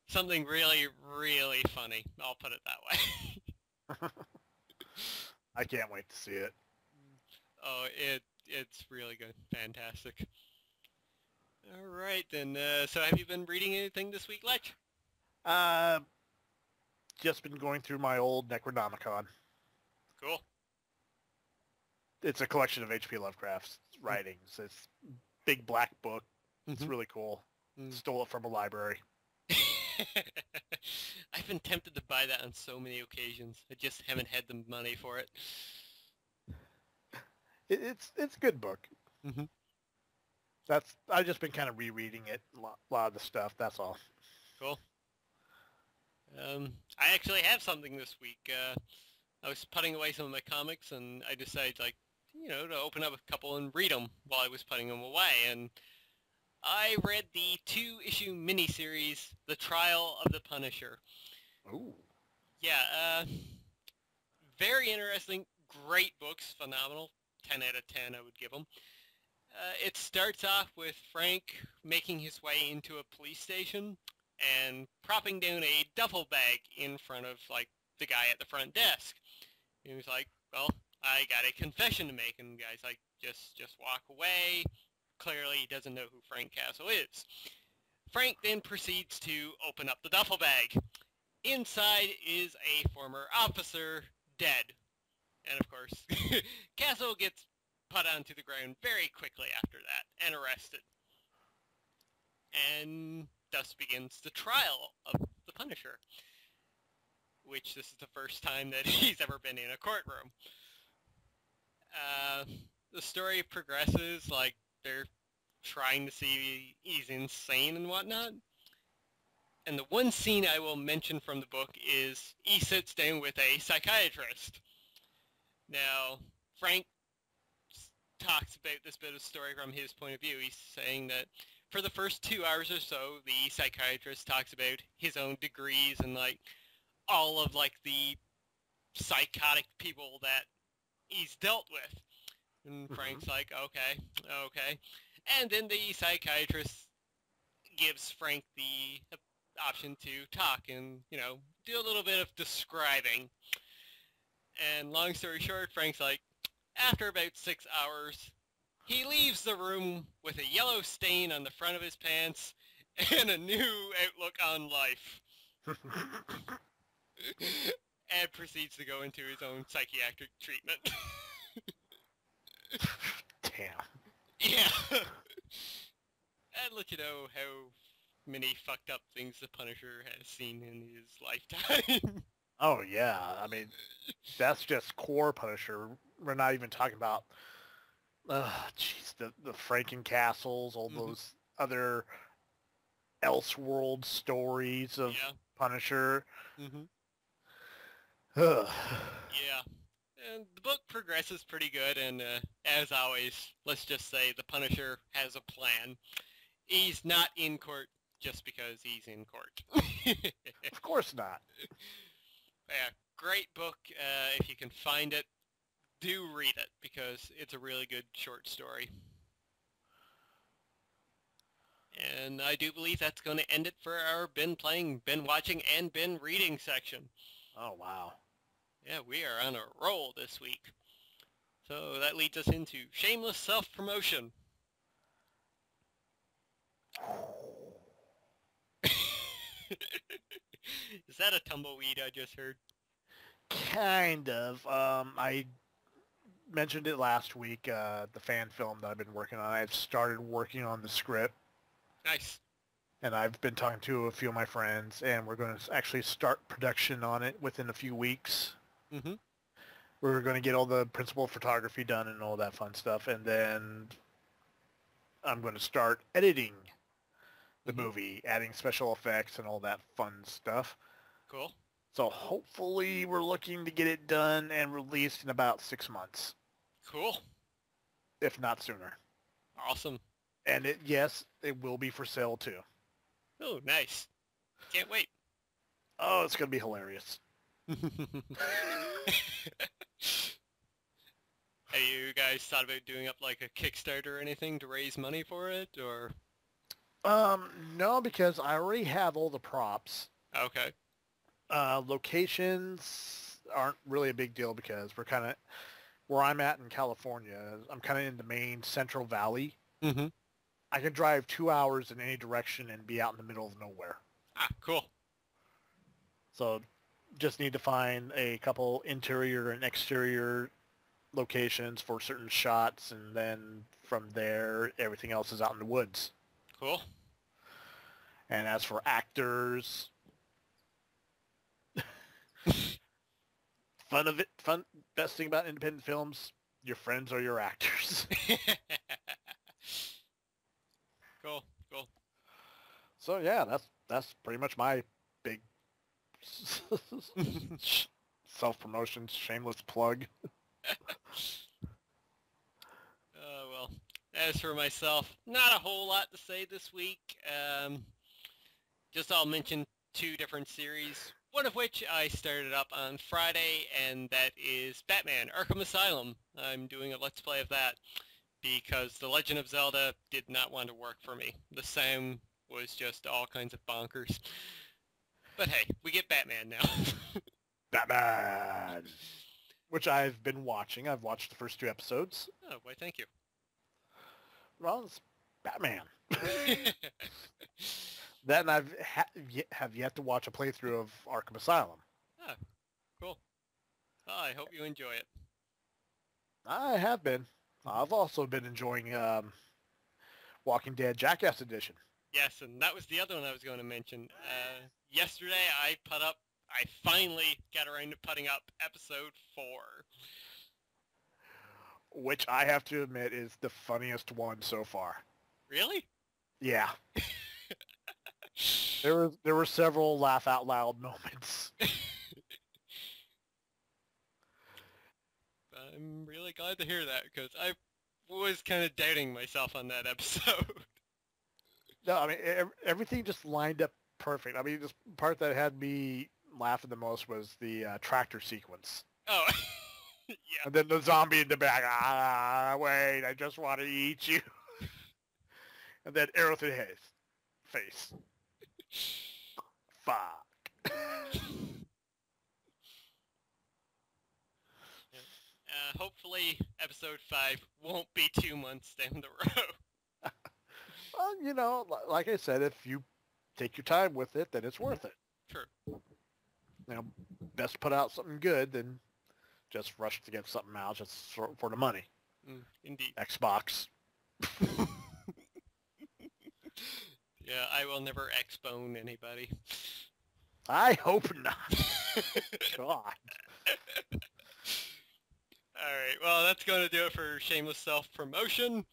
[SPEAKER 3] something really, really funny. I'll put it that way.
[SPEAKER 1] I can't wait to see it.
[SPEAKER 3] Oh, it's really good. Fantastic. All right, then. So have you been reading anything this week, Lech?
[SPEAKER 1] Just been going through my old Necronomicon.
[SPEAKER 3] Cool.
[SPEAKER 1] It's a collection of H.P. Lovecraft's writings. It's a big black book. It's really cool. Stole it from a library.
[SPEAKER 3] I've been tempted to buy that on so many occasions. I just haven't had the money for it.
[SPEAKER 1] It's a good book. I've just been kind of rereading it, a lot of the stuff. That's all.
[SPEAKER 3] Cool. I actually have something this week. I was putting away some of my comics, and I decided, like, to open up a couple and read them while I was putting them away. And I read the 2-issue miniseries, The Trial of the Punisher.
[SPEAKER 1] Ooh.
[SPEAKER 3] Yeah, very interesting. Great books. Phenomenal. 10 out of 10 I would give them. It starts off with Frank making his way into a police station and propping down a duffel bag in front of, like, the guy at the front desk. He was like, well, I got a confession to make. And the guy's like, just walk away. Clearly he doesn't know who Frank Castle is. Frank then proceeds to open up the duffel bag. Inside is a former officer, dead. And of course, Castle gets put onto the ground very quickly after that and arrested. And thus begins the trial of the Punisher, which this is the first time that he's ever been in a courtroom. The story progresses, like, they're trying to see he's insane and whatnot. And the one scene I will mention from the book is he sits down with a psychiatrist. Now, Frank talks about this bit of story from his point of view. He's saying that for the first 2 hours or so, the psychiatrist talks about his own degrees and, like, all of, like, the psychotic people that he's dealt with. And Frank's like, okay. And then the psychiatrist gives Frank the option to talk and, do a little bit of describing. And long story short, Frank's like, after about 6 hours, he leaves the room with a yellow stain on the front of his pants and a new outlook on life. And proceeds to go into his own psychiatric treatment.
[SPEAKER 1] Damn.
[SPEAKER 3] Yeah. I'd let you know how many fucked up things the Punisher has seen in his lifetime.
[SPEAKER 1] Oh, yeah. I mean, that's just core Punisher. We're not even talking about, the Frankencastles, all those other Elseworld stories of Punisher.
[SPEAKER 3] Yeah. And the book progresses pretty good, and as always, let's just say the Punisher has a plan. He's not in court just because he's in court.
[SPEAKER 1] Of course not.
[SPEAKER 3] Yeah, great book. If you can find it, do read it, because it's a really good short story. And I do believe that's going to end it for our been playing, been watching, and been reading section.
[SPEAKER 1] Oh, wow.
[SPEAKER 3] Yeah, we are on a roll this week. So that leads us into shameless self-promotion. Is that a tumbleweed I just heard?
[SPEAKER 1] Kind of. I mentioned it last week, the fan film that I've been working on. I've started working on the script.
[SPEAKER 3] Nice.
[SPEAKER 1] And I've been talking to a few of my friends, and we're going to actually start production on it within a few weeks.
[SPEAKER 3] Mm-hmm.
[SPEAKER 1] We're going to get all the principal photography done and all that fun stuff, and then I'm going to start editing the movie, adding special effects and all that fun stuff.
[SPEAKER 3] Cool.
[SPEAKER 1] So hopefully we're looking to get it done and released in about 6 months.
[SPEAKER 3] Cool.
[SPEAKER 1] If not sooner.
[SPEAKER 3] Awesome.
[SPEAKER 1] And yes, it will be for sale too.
[SPEAKER 3] Oh, nice. Can't wait.
[SPEAKER 1] Oh, it's going to be hilarious.
[SPEAKER 3] Have you guys thought about doing up like a Kickstarter or anything to raise money for it, or?
[SPEAKER 1] No, because I already have all the props.
[SPEAKER 3] Okay.
[SPEAKER 1] Locations aren't really a big deal because we're kind of, where I'm at in California, I'm kind of in the main Central Valley.
[SPEAKER 3] Mm-hmm.
[SPEAKER 1] I can drive 2 hours in any direction and be out in the middle of nowhere.
[SPEAKER 3] Ah, cool.
[SPEAKER 1] So just need to find a couple interior and exterior locations for certain shots, and then from there, everything else is out in the woods.
[SPEAKER 3] Cool.
[SPEAKER 1] And as for actors, best thing about independent films, your friends are your actors.
[SPEAKER 3] Cool.
[SPEAKER 1] So yeah, that's pretty much my big self-promotion, shameless plug.
[SPEAKER 3] Well, as for myself, not a whole lot to say this week. Just I'll mention 2 different series, one of which I started up on Friday, and that is Batman Arkham Asylum. I'm doing a Let's Play of that because The Legend of Zelda did not want to work for me. The sound was just all kinds of bonkers. But hey, we get Batman now.
[SPEAKER 1] Batman! Which I've been watching. I've watched the first 2 episodes.
[SPEAKER 3] Oh, why thank you.
[SPEAKER 1] Well, it's Batman. Then I've have yet to watch a playthrough of Arkham Asylum.
[SPEAKER 3] Oh, cool. Well, I hope you enjoy it.
[SPEAKER 1] I have been. I've also been enjoying Walking Dead Jackass Edition.
[SPEAKER 3] Yes, and that was the other one I was going to mention. Yesterday I finally got around to putting up episode 4.
[SPEAKER 1] Which I have to admit is the funniest one so far.
[SPEAKER 3] Really?
[SPEAKER 1] Yeah. There were several laugh out loud moments.
[SPEAKER 3] I'm really glad to hear that, because I was kind of doubting myself on that episode.
[SPEAKER 1] No, I mean, everything just lined up perfect. I mean, the part that had me laughing the most was the tractor sequence.
[SPEAKER 3] Oh, yeah.
[SPEAKER 1] And then the zombie in the back, wait, I just want to eat you. And then arrow through his face. Fuck.
[SPEAKER 3] Hopefully episode 5 won't be 2 months down the road.
[SPEAKER 1] Well, you know, like I said, if you take your time with it, then it's worth it.
[SPEAKER 3] True.
[SPEAKER 1] You know, best put out something good than just rush to get something out just for the money.
[SPEAKER 3] Indeed.
[SPEAKER 1] Xbox.
[SPEAKER 3] Yeah, I will never XBone anybody.
[SPEAKER 1] I hope not. God.
[SPEAKER 3] Alright, well, that's going to do it for shameless self-promotion.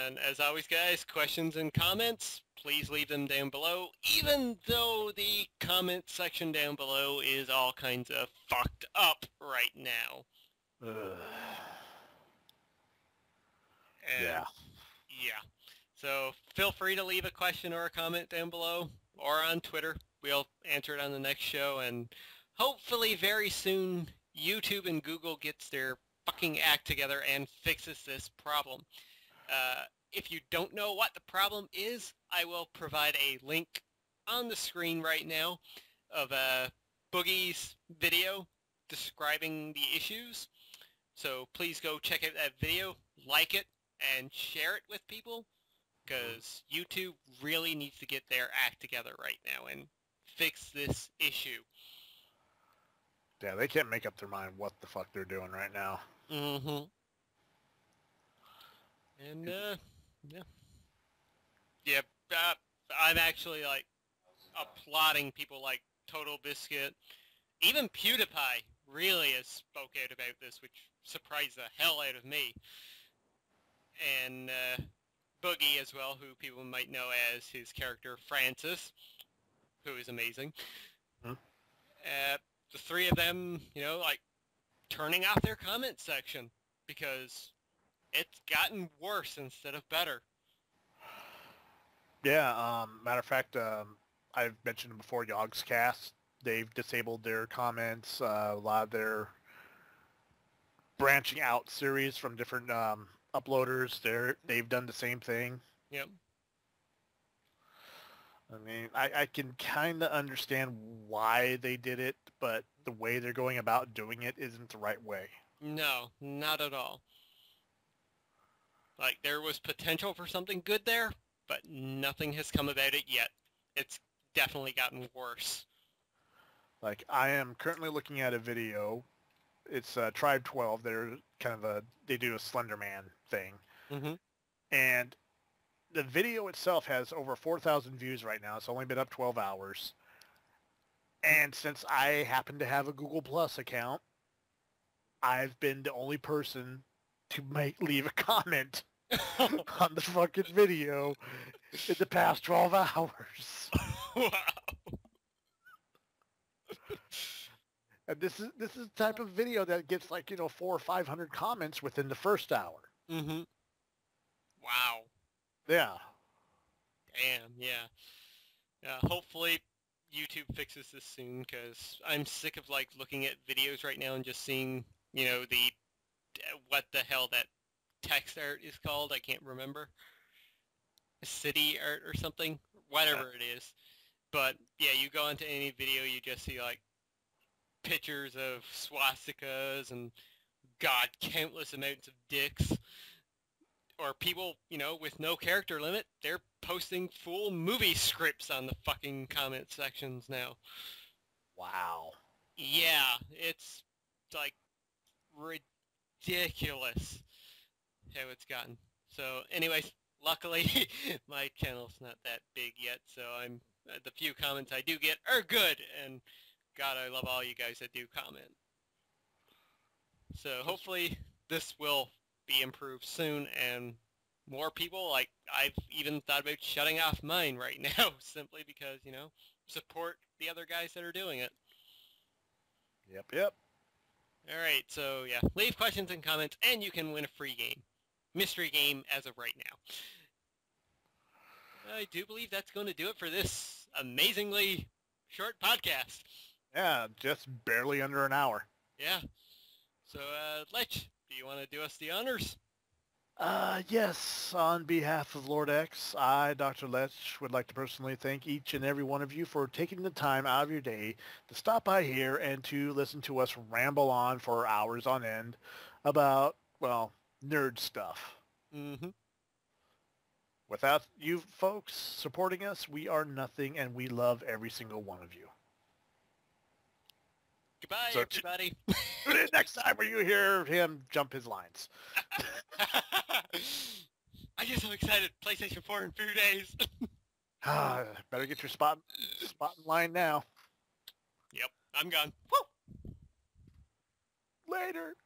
[SPEAKER 3] And as always, guys, questions and comments, please leave them down below, even though the comment section down below is all kinds of fucked up right now.
[SPEAKER 1] Yeah.
[SPEAKER 3] Yeah. So feel free to leave a question or a comment down below or on Twitter. We'll answer it on the next show, and hopefully very soon, YouTube and Google gets their fucking act together and fixes this problem. If you don't know what the problem is, I will provide a link on the screen right now of Boogie's video describing the issues. So please go check out that video, like it, and share it with people, because YouTube really needs to get their act together right now and fix this issue.
[SPEAKER 1] Yeah, they can't make up their mind what the fuck they're doing right now.
[SPEAKER 3] Mm-hmm. And, yeah. Yeah, I'm actually, like, applauding people like Total Biscuit. Even PewDiePie really has spoke out about this, which surprised the hell out of me. And Boogie as well, who people might know as his character Francis, who is amazing.
[SPEAKER 1] Hmm.
[SPEAKER 3] The three of them, you know, like, turning off their comment section because it's gotten worse instead of better.
[SPEAKER 1] Yeah, matter of fact, I've mentioned before, Yogg's Cast, they've disabled their comments, a lot of their branching out series from different uploaders, they've done the same thing.
[SPEAKER 3] Yep.
[SPEAKER 1] I mean, I can kind of understand why they did it, but the way they're going about doing it isn't the right way.
[SPEAKER 3] No, not at all. Like, there was potential for something good there, but nothing has come about it yet. It's definitely gotten worse.
[SPEAKER 1] Like, I am currently looking at a video. It's Tribe 12. They're they do a Slender Man thing.
[SPEAKER 3] Mm-hmm.
[SPEAKER 1] And the video itself has over 4,000 views right now. It's only been up 12 hours. And since I happen to have a Google Plus account, I've been the only person to leave a comment on the fucking video in the past 12 hours.
[SPEAKER 3] Wow.
[SPEAKER 1] And this is the type of video that gets 400 or 500 comments within the first hour.
[SPEAKER 3] Mm-hmm. Wow.
[SPEAKER 1] Yeah.
[SPEAKER 3] Damn, yeah. Hopefully YouTube fixes this soon, because I'm sick of looking at videos right now and just seeing, what the hell that text art is called. I can't remember. City art or something, whatever it is. But yeah, you go into any video, you just see pictures of swastikas and countless amounts of dicks. Or people, with no character limit, they're posting full movie scripts on the fucking comment sections now.
[SPEAKER 1] Wow.
[SPEAKER 3] Yeah, it's ridiculous how it's gotten. So anyways, luckily my channel's not that big yet, so the few comments I do get are good, and God, I love all you guys that do comment. So hopefully this will be improved soon, and more people, I've even thought about shutting off mine right now, simply because, support the other guys that are doing it.
[SPEAKER 1] Yep.
[SPEAKER 3] Alright, so yeah, leave questions and comments, and you can win a free game. Mystery game as of right now. I do believe that's going to do it for this amazingly short podcast.
[SPEAKER 1] Yeah, just barely under an hour.
[SPEAKER 3] Yeah. So, Lech, do you want to do us the honors?
[SPEAKER 1] Yes, on behalf of Lord X, I, Dr. Lech, would like to personally thank each and every one of you for taking the time out of your day to stop by here and to listen to us ramble on for hours on end about, nerd stuff.
[SPEAKER 3] Mm-hmm.
[SPEAKER 1] Without you folks supporting us, we are nothing, and we love every single one of you.
[SPEAKER 3] Goodbye,
[SPEAKER 1] So
[SPEAKER 3] everybody.
[SPEAKER 1] Tune in next time where you hear him jump his lines.
[SPEAKER 3] I get so excited. PlayStation 4 in 2 days.
[SPEAKER 1] Better get your spot in line now.
[SPEAKER 3] Yep, I'm gone. Woo!
[SPEAKER 1] Later.